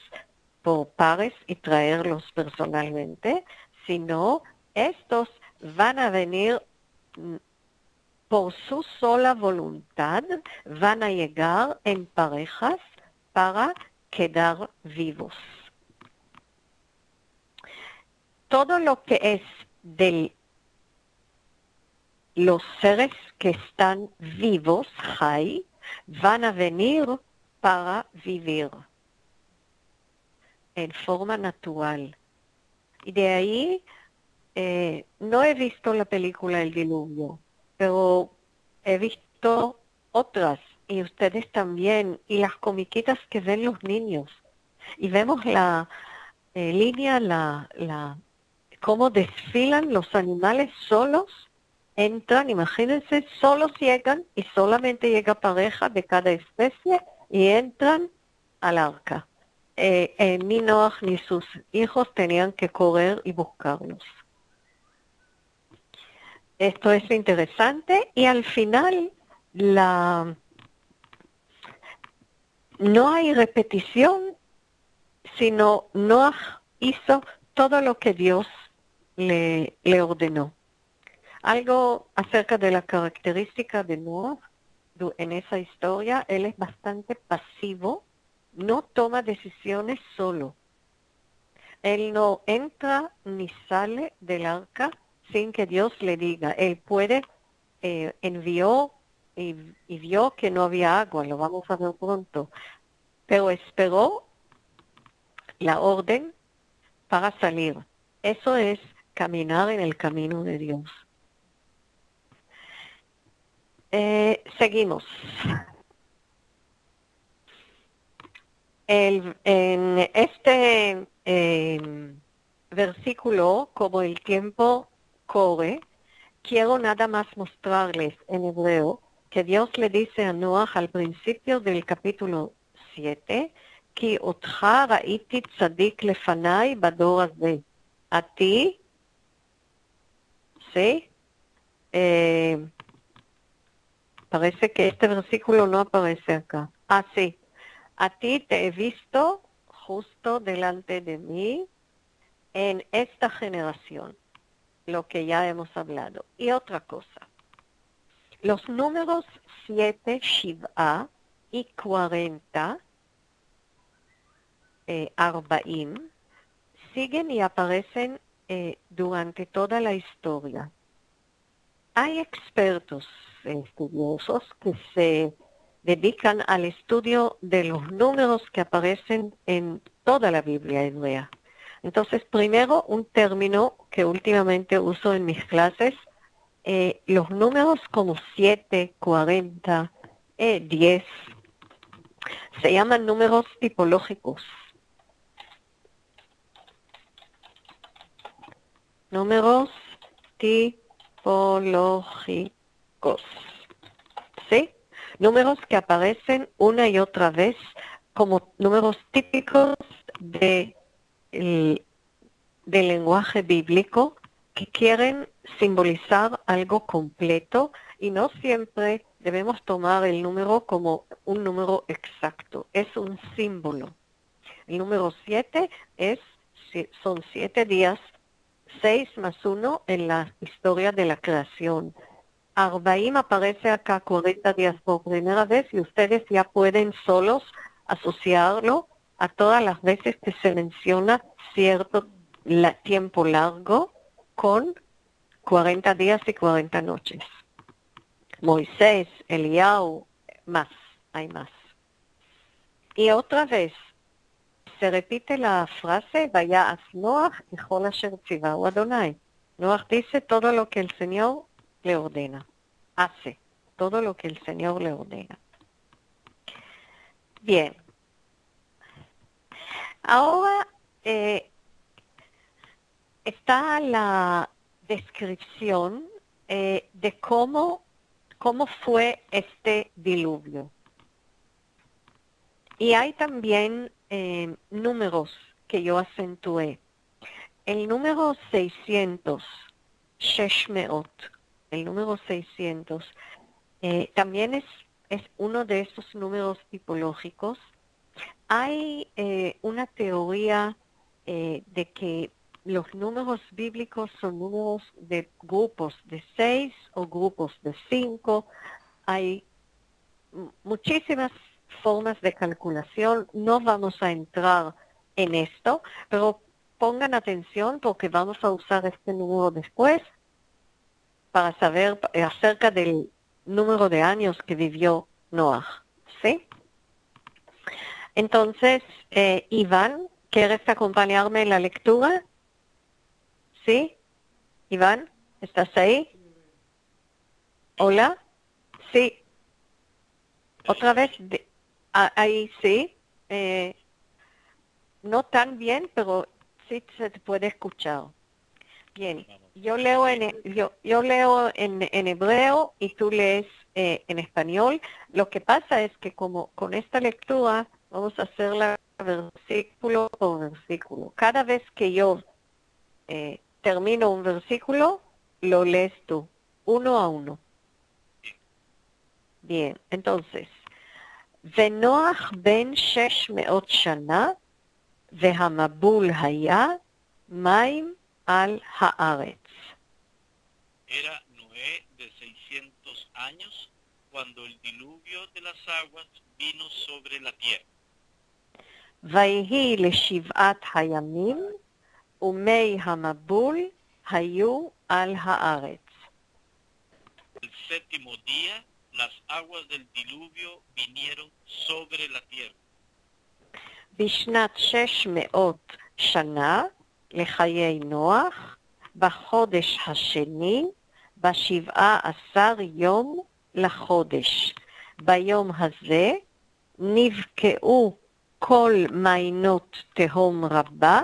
por pares y traerlos personalmente, sino estos van a venir por su sola voluntad, van a llegar en parejas para quedar vivos. Todo lo que es de los seres que están vivos, Jai, van a venir para vivir en forma natural. Y de ahí no he visto la película El Diluvio, pero he visto otras, y ustedes también, y las comiquitas que ven los niños. Y vemos la línea, cómo desfilan los animales solos, entran, imagínense, solos llegan y solamente llega pareja de cada especie y entran al arca. Ni Noah ni sus hijos tenían que correr y buscarlos. Esto es interesante y al final no hay repetición, sino Noah hizo todo lo que Dios le ordenó. Algo acerca de la característica de Noah en esa historia, él es bastante pasivo, no toma decisiones solo. Él no entra ni sale del arca sin que Dios le diga. Él envió y vio que no había agua, lo vamos a ver pronto, pero esperó la orden para salir. Eso es caminar en el camino de Dios. Seguimos. En este versículo, como el tiempo corre, quiero nada más mostrarles en hebreo que Dios le dice a Noah al principio del capítulo 7, כי אותך ראיתי צדיק לפניי בדור הזה. a ti, ¿sí? Parece que este versículo no aparece acá. Ah, sí. A ti te he visto justo delante de mí en esta generación, lo que ya hemos hablado. Y otra cosa. Los números 7, Shiv'a y 40, 40, siguen y aparecen durante toda la historia. Hay expertos estudiosos que se dedican al estudio de los números que aparecen en toda la Biblia hebrea. Entonces, primero, un término que últimamente uso en mis clases, los números como 7, 40, 10, se llaman números tipológicos. Números tipológicos, ¿sí? Números que aparecen una y otra vez como números típicos del lenguaje bíblico que quieren simbolizar algo completo y no siempre debemos tomar el número como un número exacto, es un símbolo. El número 7 son 7 días, 6 más 1 en la historia de la creación. 40 aparece acá 40 días por primera vez y ustedes ya pueden solos asociarlo a todas las veces que se menciona cierto tiempo largo con 40 días y 40 noches. Moisés, Eliyahu, hay más. Y otra vez, se repite la frase, Vaya'as Noach kechol asher tzivahu Adonai. Noach dice todo lo que el Señor le ordena. Hace todo lo que el Señor le ordena. Bien. Ahora está la descripción de cómo fue este diluvio. Y hay también números que yo acentué. El número 600, Sheshmeot, el número 600, también es uno de esos números tipológicos. Hay una teoría de que los números bíblicos son números de grupos de 6 o grupos de 5. Hay muchísimas formas de calculación, no vamos a entrar en esto, pero pongan atención porque vamos a usar este número después para saber acerca del número de años que vivió Noah, ¿sí? Entonces, Iván, ¿quieres acompañarme en la lectura? ¿Sí? Iván, ¿estás ahí? Hola. Sí. Otra vez. Ahí sí. No tan bien, pero sí se te puede escuchar. Bien. Yo leo yo leo en hebreo y tú lees en español. Lo que pasa es que como con esta lectura vamos a hacerla versículo por versículo. Cada vez que yo termino un versículo, lo lees tú, uno a uno. Bien, entonces, ונוח בן 600 שנה, והמבול היה מים על הארץ. Era Noé de 600 años cuando el diluvio de las aguas vino sobre la tierra. ויהי לשבעת הימים, ומי המבול היו על הארץ. El séptimo día, las aguas del diluvio vinieron sobre la tierra. בשנת 600 שנה לחיי נוח, בחודש השני, ב17 יום לחודש. ביום הזה נבקעו כל מעיינות תהום רבה,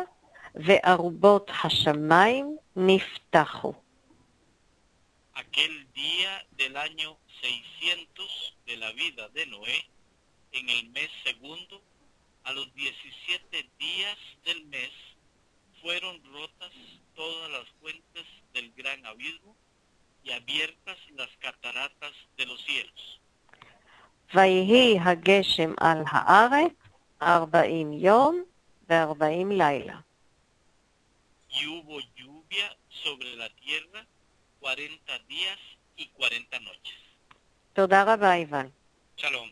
וארובות השמיים נפתחו. Aquel día del año 600 de la vida de Noé, en el mes segundo, a los 17 días del mes, fueron rotas todas las fuentes del gran abismo y abiertas las cataratas de los cielos. ויהי הגשם על הארץ 40 יום ו40 לילה. Y hubo lluvia sobre la tierra 40 días y 40 noches. תודה רבה, איוון. Shalom.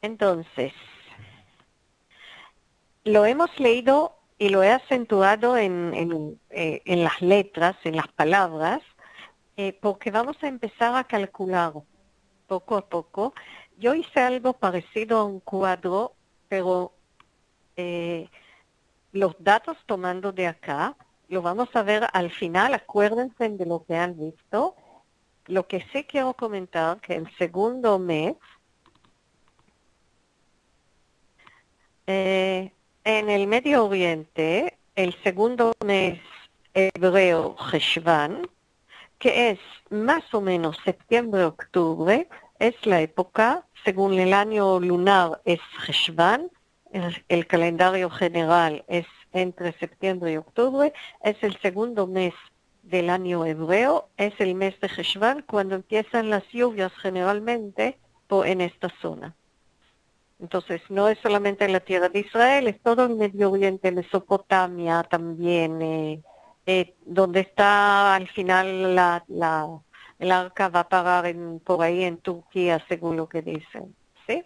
Entonces, lo hemos leído y lo he acentuado en las letras, en las palabras, porque vamos a empezar a calcular poco a poco. Yo hice algo parecido a un cuadro, pero los datos tomando de acá, lo vamos a ver al final. Acuérdense de lo que han visto. Lo que sí quiero comentar, que el segundo mes, en el Medio Oriente, el segundo mes hebreo Cheshvan, que es más o menos septiembre-octubre, es la época, según el año lunar es Cheshvan, el calendario general es entre septiembre y octubre, es el segundo mes del año hebreo, es el mes de Cheshvan, cuando empiezan las lluvias generalmente en esta zona. Entonces, no es solamente en la tierra de Israel, es todo el Medio Oriente, Mesopotamia también, donde está al final el arca va a parar por ahí en Turquía, según lo que dicen, ¿sí?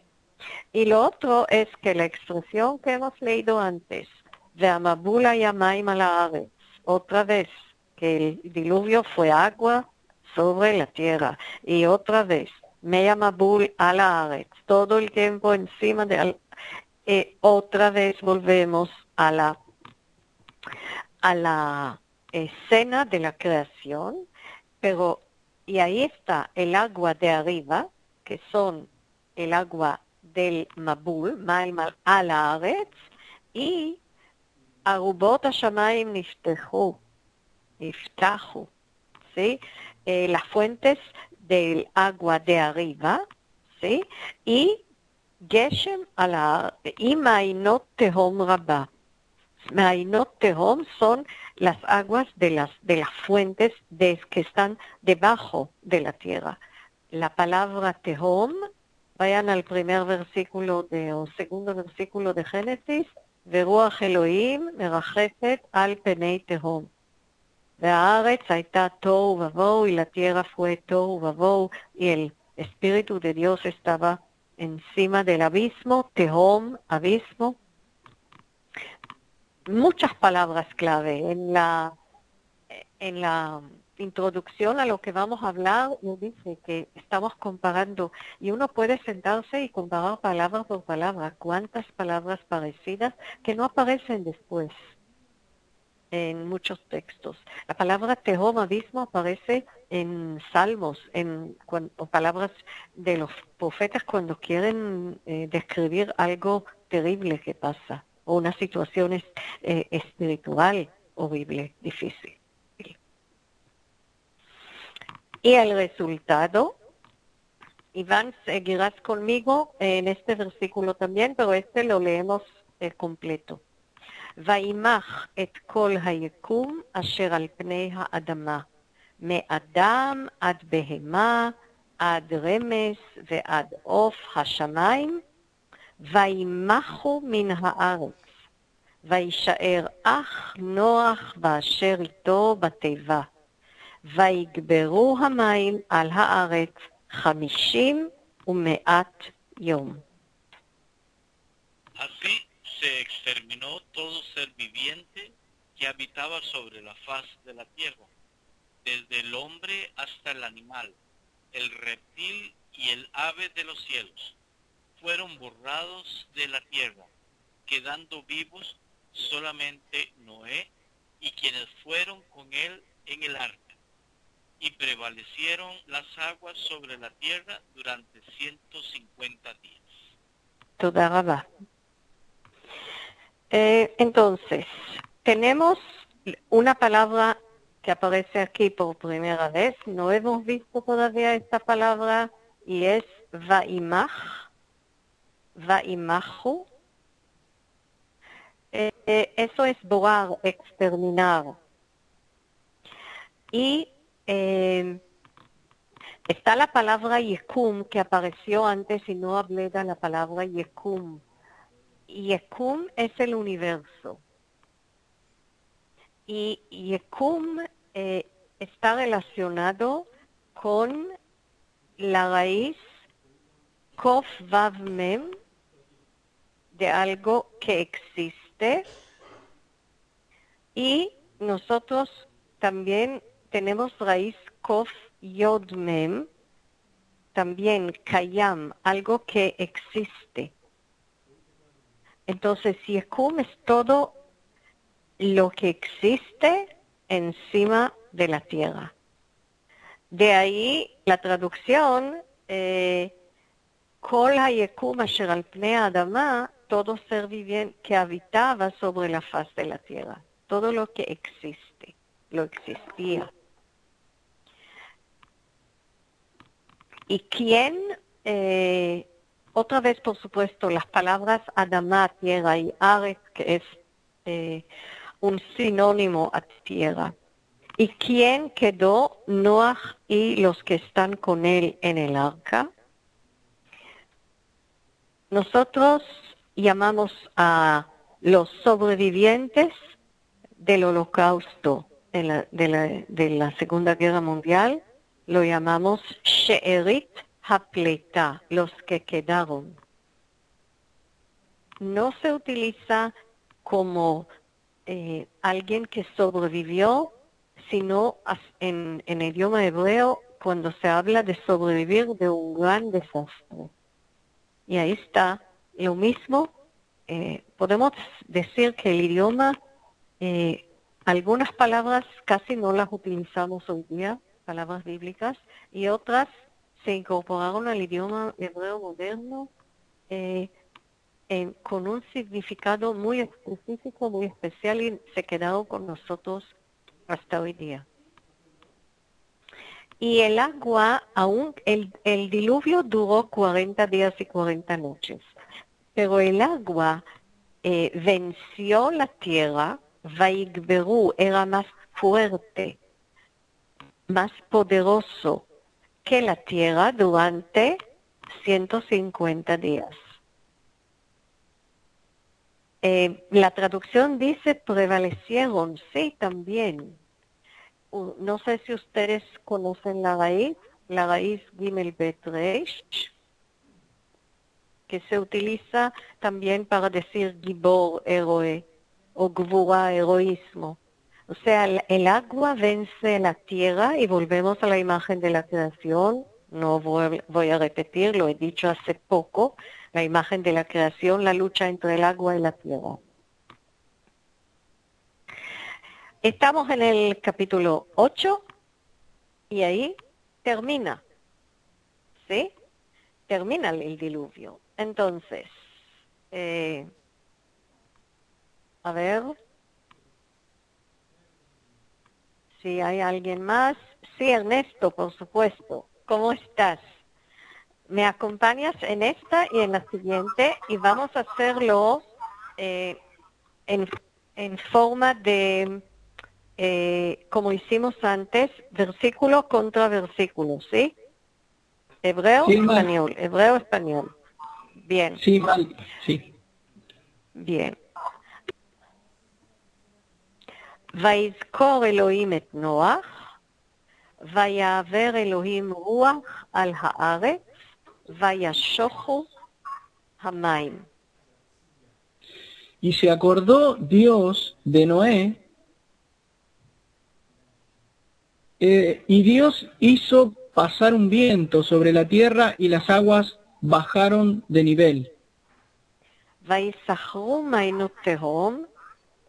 Y lo otro es que la expresión que hemos leído antes, de Amabula y Amaim a la Aretz, otra vez, que el diluvio fue agua sobre la tierra, y otra vez, Mea Mabul a la Aretz, todo el tiempo encima de... otra vez volvemos a la escena de la creación, pero, y ahí está el agua de arriba, que son el agua del Mabul, Ma'im al Haaretz, y Arubot Hashamayim niftahu, ¿sí? Las fuentes del agua de arriba, ¿sí? Y Geshem y Ma'inot Tehom Rabba. Ma'inot Tehom son las aguas de las fuentes que están debajo de la tierra. La palabra Tehom, vayan al primer versículo o segundo versículo de Génesis, Veruach Elohim merajefet al penei tehom. והארץ הייתה תוהו ובוהו, y la tierra fue tohu vabohu, y el Espíritu de Dios estaba encima del abismo, tehom, abismo. Muchas palabras clave. En la introducción a lo que vamos a hablar, yo dije que estamos comparando, y uno puede sentarse y comparar palabra por palabra, cuántas palabras parecidas que no aparecen después. en muchos textos. La palabra tehom, abismo, aparece en salmos, o palabras de los profetas cuando quieren describir algo terrible que pasa, o una situación espiritual horrible, difícil. Y el resultado, Iván, seguirás conmigo en este versículo también, pero este lo leemos completo. וימח את כל היקום אשר על פני האדמה, מאדם עד בהמה, עד רמס ועד עוף השמיים, וימחו מן הארץ, וישאר אך נוח באשר איתו בתיבה, ויגברו המים על הארץ 50 ומאת יום. Así se exterminó todo ser viviente que habitaba sobre la faz de la tierra, desde el hombre hasta el animal, el reptil y el ave de los cielos. Fueron borrados de la tierra, quedando vivos solamente Noé y quienes fueron con él en el arca, y prevalecieron las aguas sobre la tierra durante 150 días. תודה רבה. Entonces, tenemos una palabra que aparece aquí por primera vez. No hemos visto todavía esta palabra y es vaimach, vaimachu. Eso es borrar, exterminar. Y está la palabra yekum que apareció antes y no hablé de la palabra yekum. Yekum es el universo. Y Yekum está relacionado con la raíz Kof Vav Mem de algo que existe. Y nosotros también tenemos raíz Kof Yod Mem, también Kayam, algo que existe. Entonces, Yekum es todo lo que existe encima de la tierra. De ahí la traducción, Kol hayekum asher al pnei adama, todo ser viviente que habitaba sobre la faz de la tierra. Todo lo que existe, lo existía. ¿Y quién? Otra vez, por supuesto, las palabras Adama, tierra, y Aretz, que es un sinónimo a tierra. ¿Y quién quedó? Noah y los que están con él en el arca. Nosotros llamamos a los sobrevivientes del holocausto de la Segunda Guerra Mundial, lo llamamos She'erit Hapleta, los que quedaron. No se utiliza como alguien que sobrevivió, sino en el idioma hebreo cuando se habla de sobrevivir de un gran desastre. Y ahí está lo mismo. Podemos decir que el idioma, algunas palabras casi no las utilizamos hoy día, palabras bíblicas, y otras se incorporaron al idioma hebreo moderno con un significado muy específico, muy especial, y se quedaron con nosotros hasta hoy día. Y el agua, aún el diluvio duró 40 días y 40 noches, pero el agua venció la tierra, Vaigberu, era más fuerte, más poderoso que la tierra durante 150 días. La traducción dice prevalecieron, sí, también. No sé si ustedes conocen la raíz Gimel Bet Reish, que se utiliza también para decir Gibor, héroe, o Gvura, heroísmo. O sea, el agua vence la tierra y volvemos a la imagen de la creación. No voy a repetir, lo he dicho hace poco, la imagen de la creación, la lucha entre el agua y la tierra. Estamos en el capítulo 8 y ahí termina, ¿sí? Termina el diluvio. Entonces, a ver si hay alguien más. Sí, Ernesto, por supuesto. ¿Cómo estás? Me acompañas en esta y en la siguiente y vamos a hacerlo en forma de, como hicimos antes, versículo contra versículo, ¿sí? Hebreo, Sí, español, hebreo, español. Bien. Sí, mal. Sí. Bien. ויזכור אלוהים את נוח, ויעבר אלוהים רוח על הארץ, וישוחו המים. Y se acordó Dios de Noé, y Dios hizo pasar un viento sobre la tierra y las aguas bajaron de nivel. ויסחרו מעיינות תהום,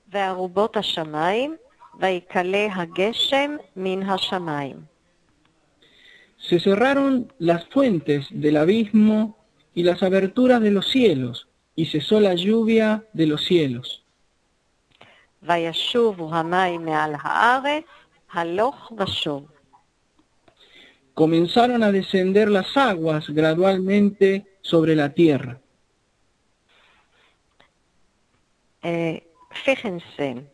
וארובות השמיים, ויקלה הגשם מן השמיים. Se cerraron las fuentes del abismo y las aberturas de los cielos, y cesó la lluvia de los cielos. וישובו המים מעל הארץ, הלוך ושוב. Comenzaron a descender las aguas gradualmente sobre la tierra. Fíjense,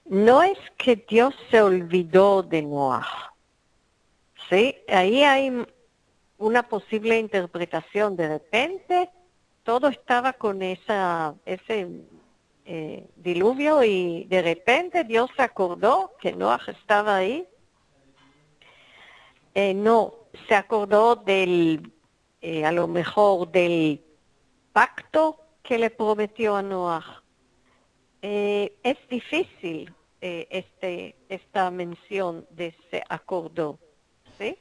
no es que Dios se olvidó de Noah, ¿sí? Ahí hay una posible interpretación. De repente, todo estaba con ese diluvio y de repente Dios se acordó que Noah estaba ahí. No, se acordó a lo mejor del pacto que le prometió a Noah. Es difícil esta mención de se acordó, ¿sí?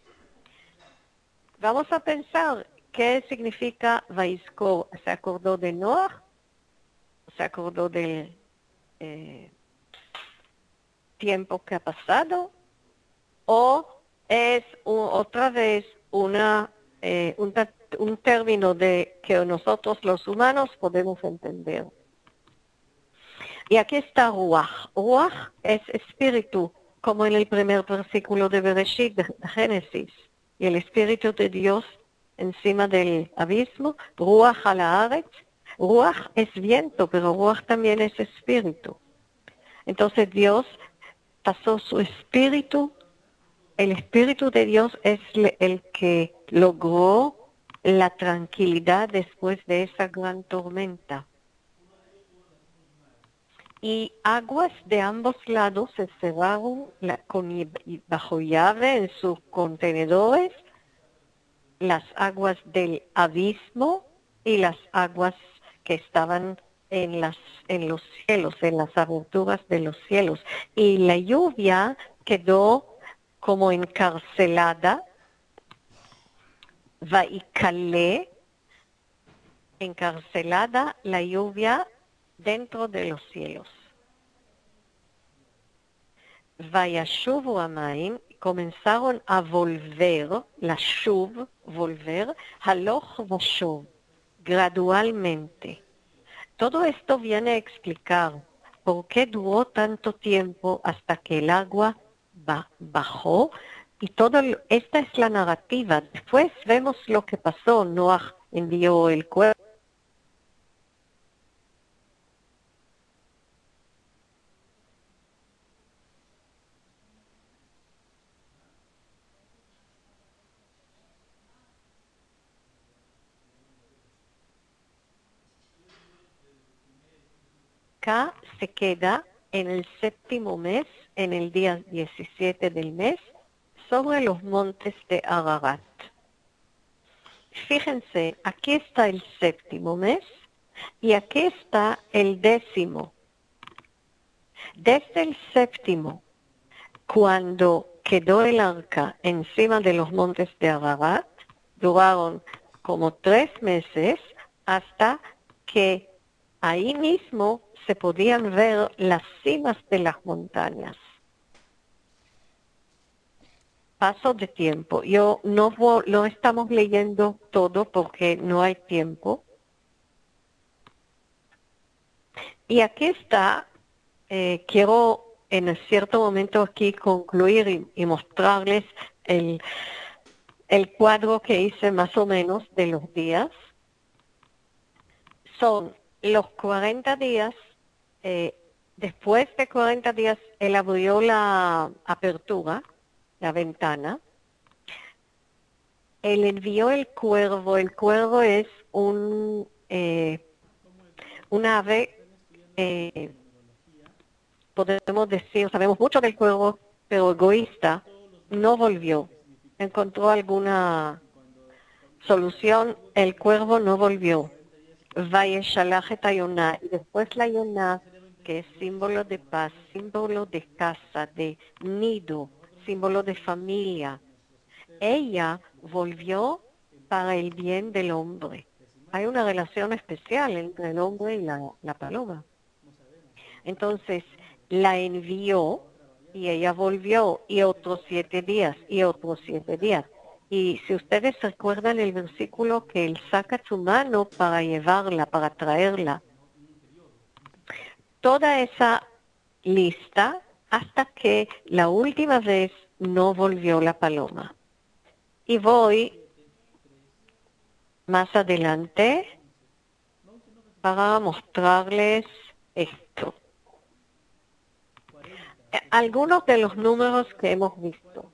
Vamos a pensar qué significa Vayizkor. ¿Se acordó de Noah? ¿Se acordó del tiempo que ha pasado? ¿O es otra vez un término que nosotros los humanos podemos entender? Y aquí está Ruach. Ruach es espíritu, como en el primer versículo de Bereshit, de Génesis. Y el espíritu de Dios encima del abismo, Ruach a la Haaretz. Ruach es viento, pero Ruach también es espíritu. Entonces Dios pasó su espíritu. El espíritu de Dios es el que logró la tranquilidad después de esa gran tormenta. Y aguas de ambos lados se cerraron bajo llave en sus contenedores, las aguas del abismo y las aguas que estaban en los cielos, en las aberturas de los cielos. Y la lluvia quedó como encarcelada, vaikale, encarcelada la lluvia dentro de los cielos. Vayashuvu hamayim, comenzaron a volver, la shuv, volver, haloch vashuv, gradualmente. Todo esto viene a explicar por qué duró tanto tiempo hasta que el agua bajó, y esta es la narrativa. Después vemos lo que pasó. Noah envió el cuerpo. Acá se queda en el séptimo mes, en el día 17 del mes, sobre los montes de Ararat. Fíjense, aquí está el séptimo mes y aquí está el décimo. Desde el séptimo, cuando quedó el arca encima de los montes de Ararat, duraron como 3 meses hasta que ahí mismo se podían ver las cimas de las montañas. Paso de tiempo. Yo no estamos leyendo todo porque no hay tiempo. Y aquí está, quiero en cierto momento aquí concluir y mostrarles el cuadro que hice más o menos de los días. Son los 40 días, después de 40 días él abrió la apertura, la ventana. Él envió el cuervo es un ave, podemos decir, sabemos mucho del cuervo, pero egoísta, no volvió. Encontró alguna solución, el cuervo no volvió. Vayeshalach et Yonah, y después la Yonah, que es símbolo de paz, símbolo de casa, de nido, símbolo de familia. Ella volvió para el bien del hombre. Hay una relación especial entre el hombre y la paloma. Entonces, la envió y ella volvió, y otros 7 días, y otros 7 días. Y si ustedes recuerdan el versículo que él saca su mano para llevarla, para traerla, toda esa lista hasta que la última vez no volvió la paloma. Y voy más adelante para mostrarles esto. Algunos de los números que hemos visto.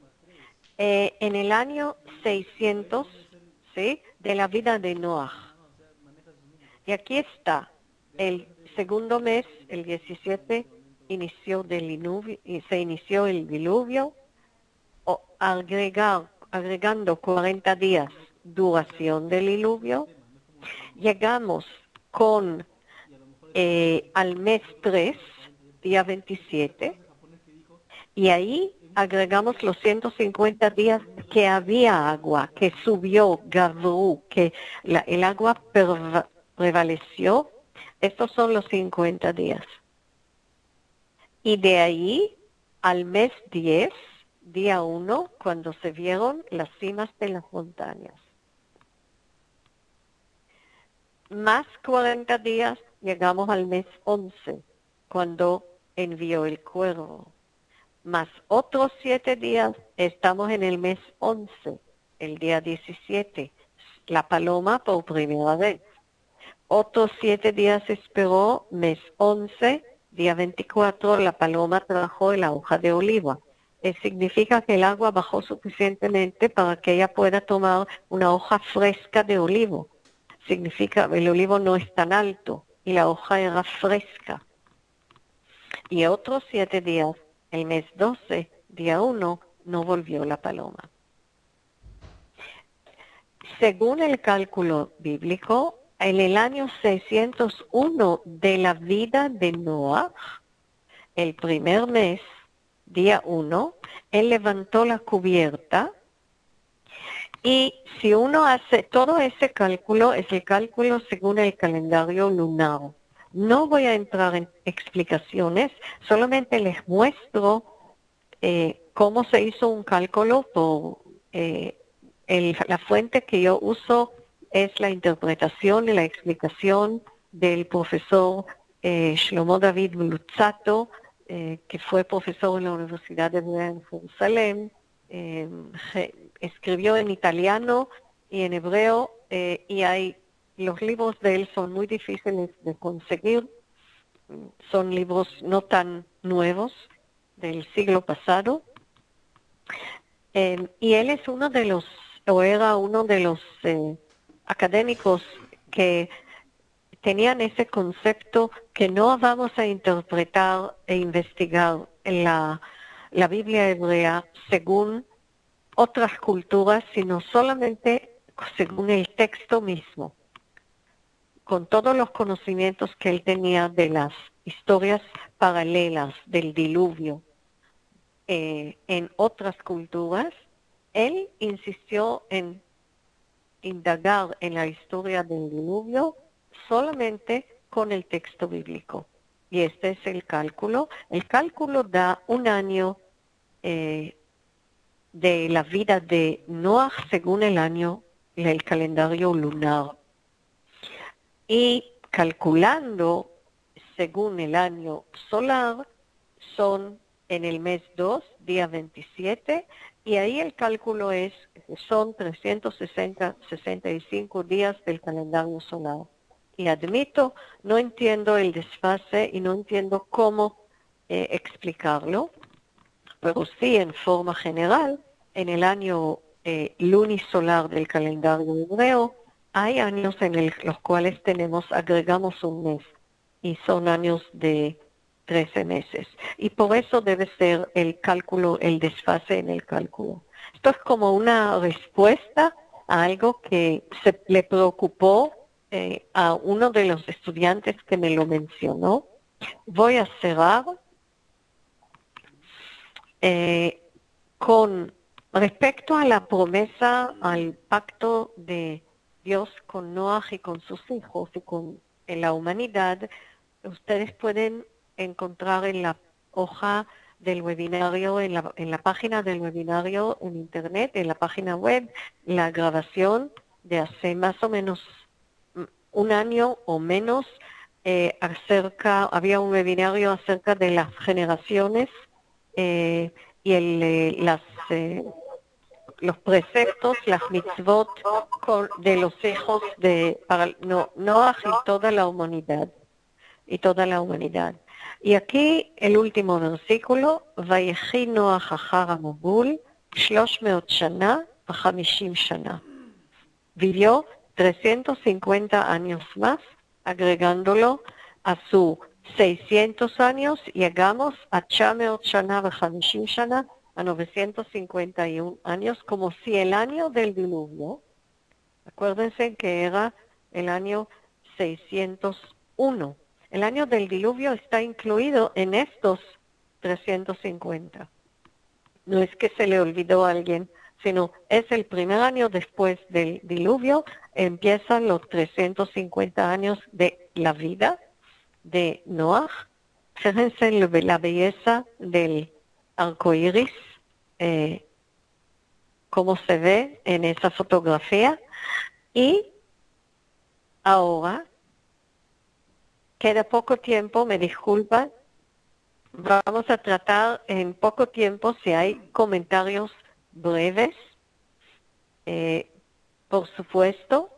En el año 600, ¿sí?, de la vida de Noah. Y aquí está, el segundo mes, el 17, se inició el diluvio, agregando 40 días duración del diluvio. Llegamos con al mes 3, día 27, y ahí agregamos los 150 días que había agua, que subió, Gavru, que el agua prevaleció. Estos son los 50 días. Y de ahí al mes 10, día 1, cuando se vieron las cimas de las montañas. Más 40 días, llegamos al mes 11, cuando envió el cuervo. Más otros 7 días, estamos en el mes 11, el día 17, la paloma por primera vez. Otros 7 días esperó, mes 11, día 24, la paloma trajo la hoja de oliva. Significa que el agua bajó suficientemente para que ella pueda tomar una hoja fresca de olivo. Significa que el olivo no es tan alto y la hoja era fresca. Y otros 7 días, el mes 12, día 1, no volvió la paloma. Según el cálculo bíblico, en el año 601 de la vida de Noah, el primer mes, día 1, él levantó la cubierta. Y si uno hace todo ese cálculo, es el cálculo según el calendario lunar. No voy a entrar en explicaciones, solamente les muestro cómo se hizo un cálculo por la fuente que yo uso es la interpretación y la explicación del profesor Shlomo David Lutzato, que fue profesor en la Universidad de Jerusalén. Escribió en italiano y en hebreo, y los libros de él son muy difíciles de conseguir. Son libros no tan nuevos, del siglo pasado. Y él es uno de los, o era uno de los académicos que tenían ese concepto que no vamos a interpretar e investigar en la Biblia hebrea según otras culturas, sino solamente según el texto mismo, con todos los conocimientos que él tenía de las historias paralelas del diluvio en otras culturas. Él insistió en indagar en la historia del diluvio solamente con el texto bíblico. Y este es el cálculo. El cálculo da un año de la vida de Noah según el año del calendario lunar. Y calculando según el año solar, son en el mes 2, día 27, y ahí el cálculo son 365 días del calendario solar. Y admito, no entiendo el desfase y no entiendo cómo explicarlo, pero sí en forma general, en el año lunisolar del calendario hebreo, hay años en los cuales agregamos un mes, y son años de 13 meses. Y por eso debe ser el cálculo, el desfase en el cálculo. Esto es como una respuesta a algo que le preocupó a uno de los estudiantes que me lo mencionó. Voy a cerrar con respecto a la promesa, al pacto de Dios con Noah y con sus hijos y con la humanidad. Ustedes pueden encontrar en la hoja del webinario, en la página del webinario en internet, en la página web, la grabación de hace más o menos un año o menos. Había un webinario acerca de las generaciones y los preceptos, las mitzvot de los hijos para Noah y toda la humanidad. Y aquí el último versículo, Vayechi Noah achar hamabul 300 shana ו50 shana. Vivió 350 años más, agregándolo a sus 600 años, llegamos a 900 shana ו50 shana, a 951 años, como si el año del diluvio, acuérdense que era el año 601. El año del diluvio está incluido en estos 350. No es que se le olvidó a alguien, sino es el primer año después del diluvio, empiezan los 350 años de la vida de Noah. Fíjense la belleza del arco iris, cómo se ve en esa fotografía. Y ahora queda poco tiempo, me disculpan. Vamos a tratar en poco tiempo, si hay comentarios breves. Por supuesto,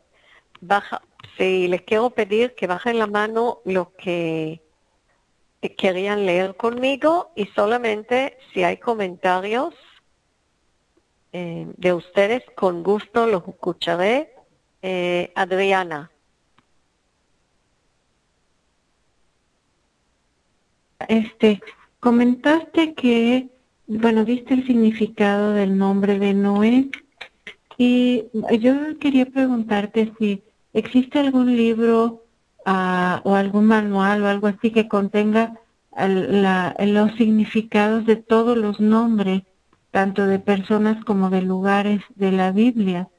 si les quiero pedir que bajen la mano los que querían leer conmigo, y solamente si hay comentarios de ustedes, con gusto los escucharé. Adriana. Comentaste que, diste el significado del nombre de Noé, y yo quería preguntarte si existe algún libro o algún manual o algo así que contenga los significados de todos los nombres, tanto de personas como de lugares de la Biblia.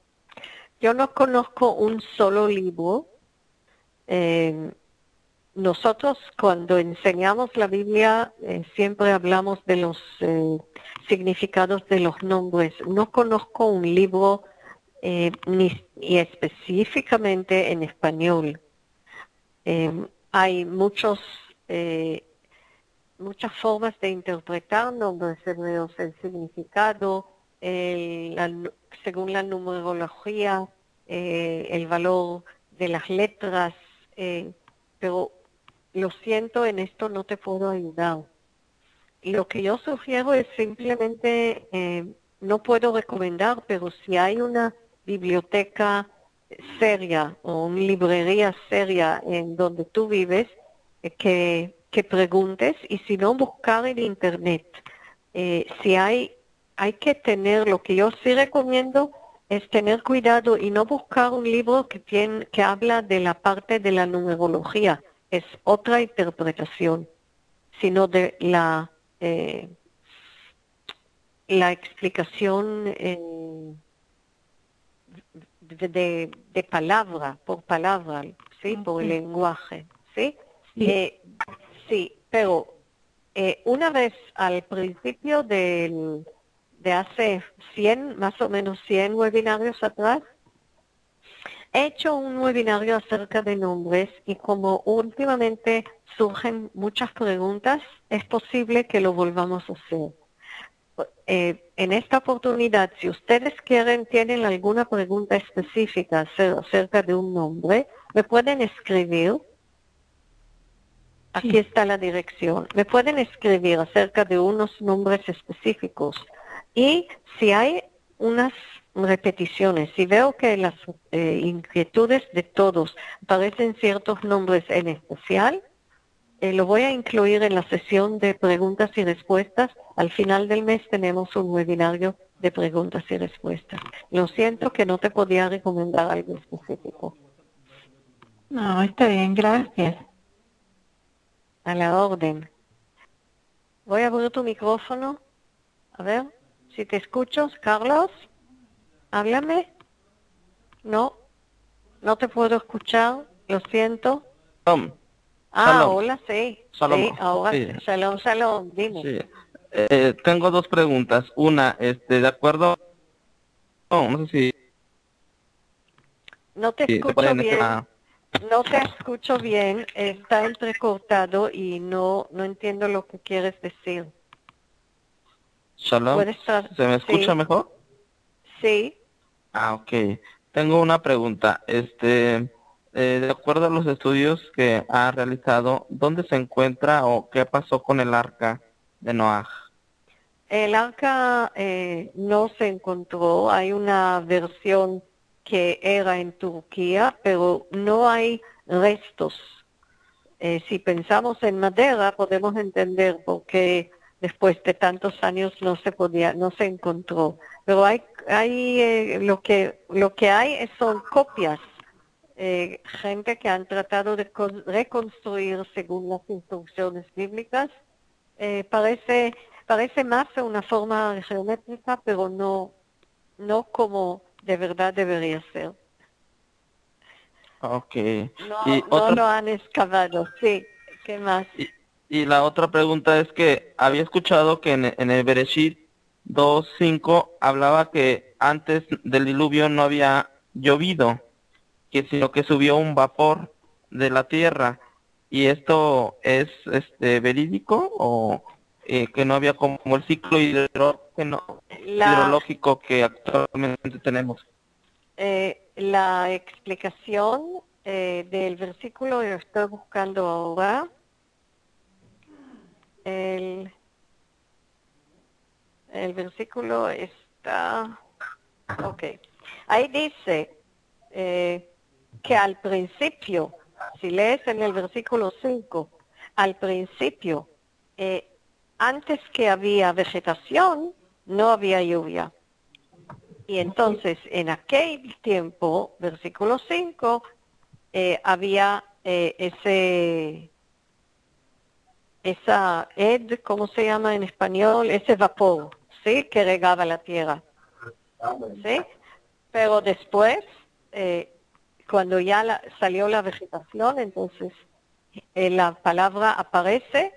Yo no conozco un solo libro. Nosotros cuando enseñamos la Biblia siempre hablamos de los significados de los nombres. No conozco un libro ni específicamente en español. Hay muchas formas de interpretar nombres hebreos, el significado, según la numerología, el valor de las letras, pero lo siento, en esto no te puedo ayudar. Lo que yo sugiero es simplemente, no puedo recomendar, pero si hay una biblioteca seria o una librería seria en donde tú vives, que preguntes, y si no, buscar en internet. Si hay que tener, lo que yo sí recomiendo es tener cuidado y no buscar un libro que habla de la parte de la numerología. Es otra interpretación, sino de la explicación de palabra por palabra, ¿sí? Por el lenguaje, ¿sí? Sí. Sí, pero una vez al principio de hace 100, más o menos 100 webinarios atrás, he hecho un webinario acerca de nombres y como últimamente surgen muchas preguntas, es posible que lo volvamos a hacer. En esta oportunidad, si ustedes tienen alguna pregunta específica acerca de un nombre, me pueden escribir. Aquí está la dirección. Me pueden escribir acerca de unos nombres específicos. Y si hay unas repeticiones, si veo que las inquietudes de todos aparecen ciertos nombres en especial, lo voy a incluir en la sesión de preguntas y respuestas. Al final del mes tenemos un webinario de preguntas y respuestas. Lo siento que no te podía recomendar algo específico. No, está bien, gracias. A la orden. Voy a abrir tu micrófono. A ver, si te escucho. Carlos, háblame. No, no te puedo escuchar. Lo siento. Shalom. Hola, sí. Shalom. Sí, ahora, Sí. shalom, dime. Sí. Tengo dos preguntas. Una, de acuerdo, no sé si... No te si escucho pueden, bien. No te escucho bien. Está entrecortado y no entiendo lo que quieres decir. Shalom. ¿Puede estar? ¿Se me escucha Sí. mejor? Sí. Ok. Tengo una pregunta. De acuerdo a los estudios que ha realizado, ¿dónde se encuentra o qué pasó con el arca de Noaj? El arca no se encontró. Hay una versión que era en Turquía, pero no hay restos. Si pensamos en madera, podemos entender por qué después de tantos años no se encontró. Pero lo que hay son copias. Gente que han tratado de reconstruir según las instrucciones bíblicas. Parece más una forma geométrica, pero no como de verdad debería ser. Ok. No lo han excavado, sí. ¿Qué más? Y la otra pregunta es que había escuchado que en el Bereshit 2:5 hablaba que antes del diluvio no había llovido, sino que subió un vapor de la tierra. ¿Y esto es verídico o que no había como el ciclo hidrológico que actualmente tenemos? La explicación del versículo lo estoy buscando ahora. El versículo está... Ok. Ahí dice que al principio, si lees en el versículo 5, al principio, antes que había vegetación, no había lluvia. Y entonces, en aquel tiempo, versículo 5, había ¿cómo se llama en español? Ese vapor, ¿sí? Que regaba la tierra, ¿sí? Pero después, cuando ya salió la vegetación, entonces la palabra aparece,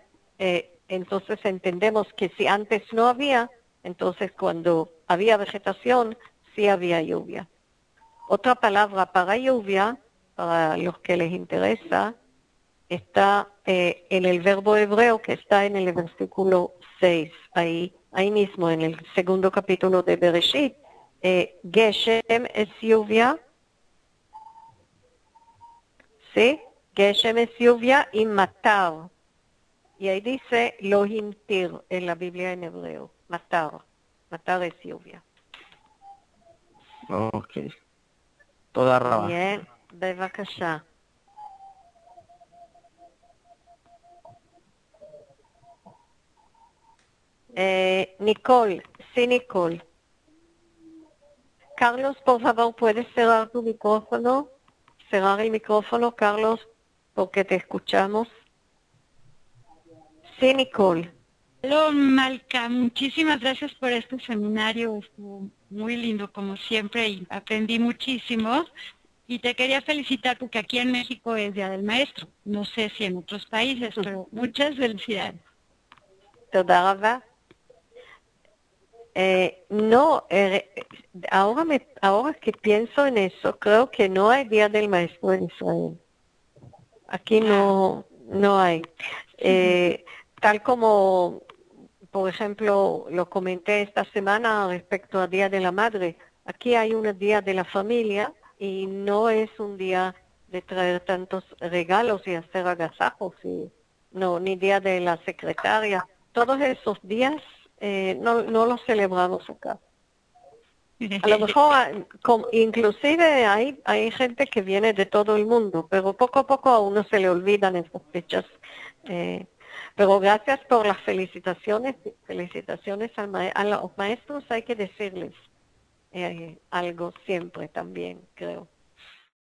entonces entendemos que si antes no había, entonces cuando había vegetación, sí había lluvia. Otra palabra para lluvia, para los que les interesa, está en el verbo hebreo que está en el versículo 6, ahí mismo en el segundo capítulo de Bereshit. Geshem es lluvia, ¿sí? Geshem es lluvia y matar. Y ahí dice lo hintir en la Biblia en hebreo, matar. Matar es lluvia. Ok. Toda raba. Bien, bevakasha. Nicole, sí, Nicole. Carlos, por favor, ¿puedes cerrar tu micrófono? Cerrar el micrófono, Carlos, porque te escuchamos. Sí, Nicole. Hola, Malca, muchísimas gracias por este seminario, estuvo muy lindo como siempre y aprendí muchísimo. Y te quería felicitar porque aquí en México es Día del Maestro. No sé si en otros países, pero muchas felicidades. תודה רבה. No, ahora que pienso en eso, creo que no hay Día del Maestro en Israel. Aquí no hay. Tal como, por ejemplo, lo comenté esta semana respecto al Día de la Madre, aquí hay un Día de la Familia y no es un día de traer tantos regalos y hacer agasajos, ni Día de la Secretaria. Todos esos días no los celebramos acá. A lo mejor, inclusive hay gente que viene de todo el mundo, pero poco a poco a uno se le olvidan estas fechas. Pero gracias por las felicitaciones. Felicitaciones a los maestros, hay que decirles algo siempre también, creo.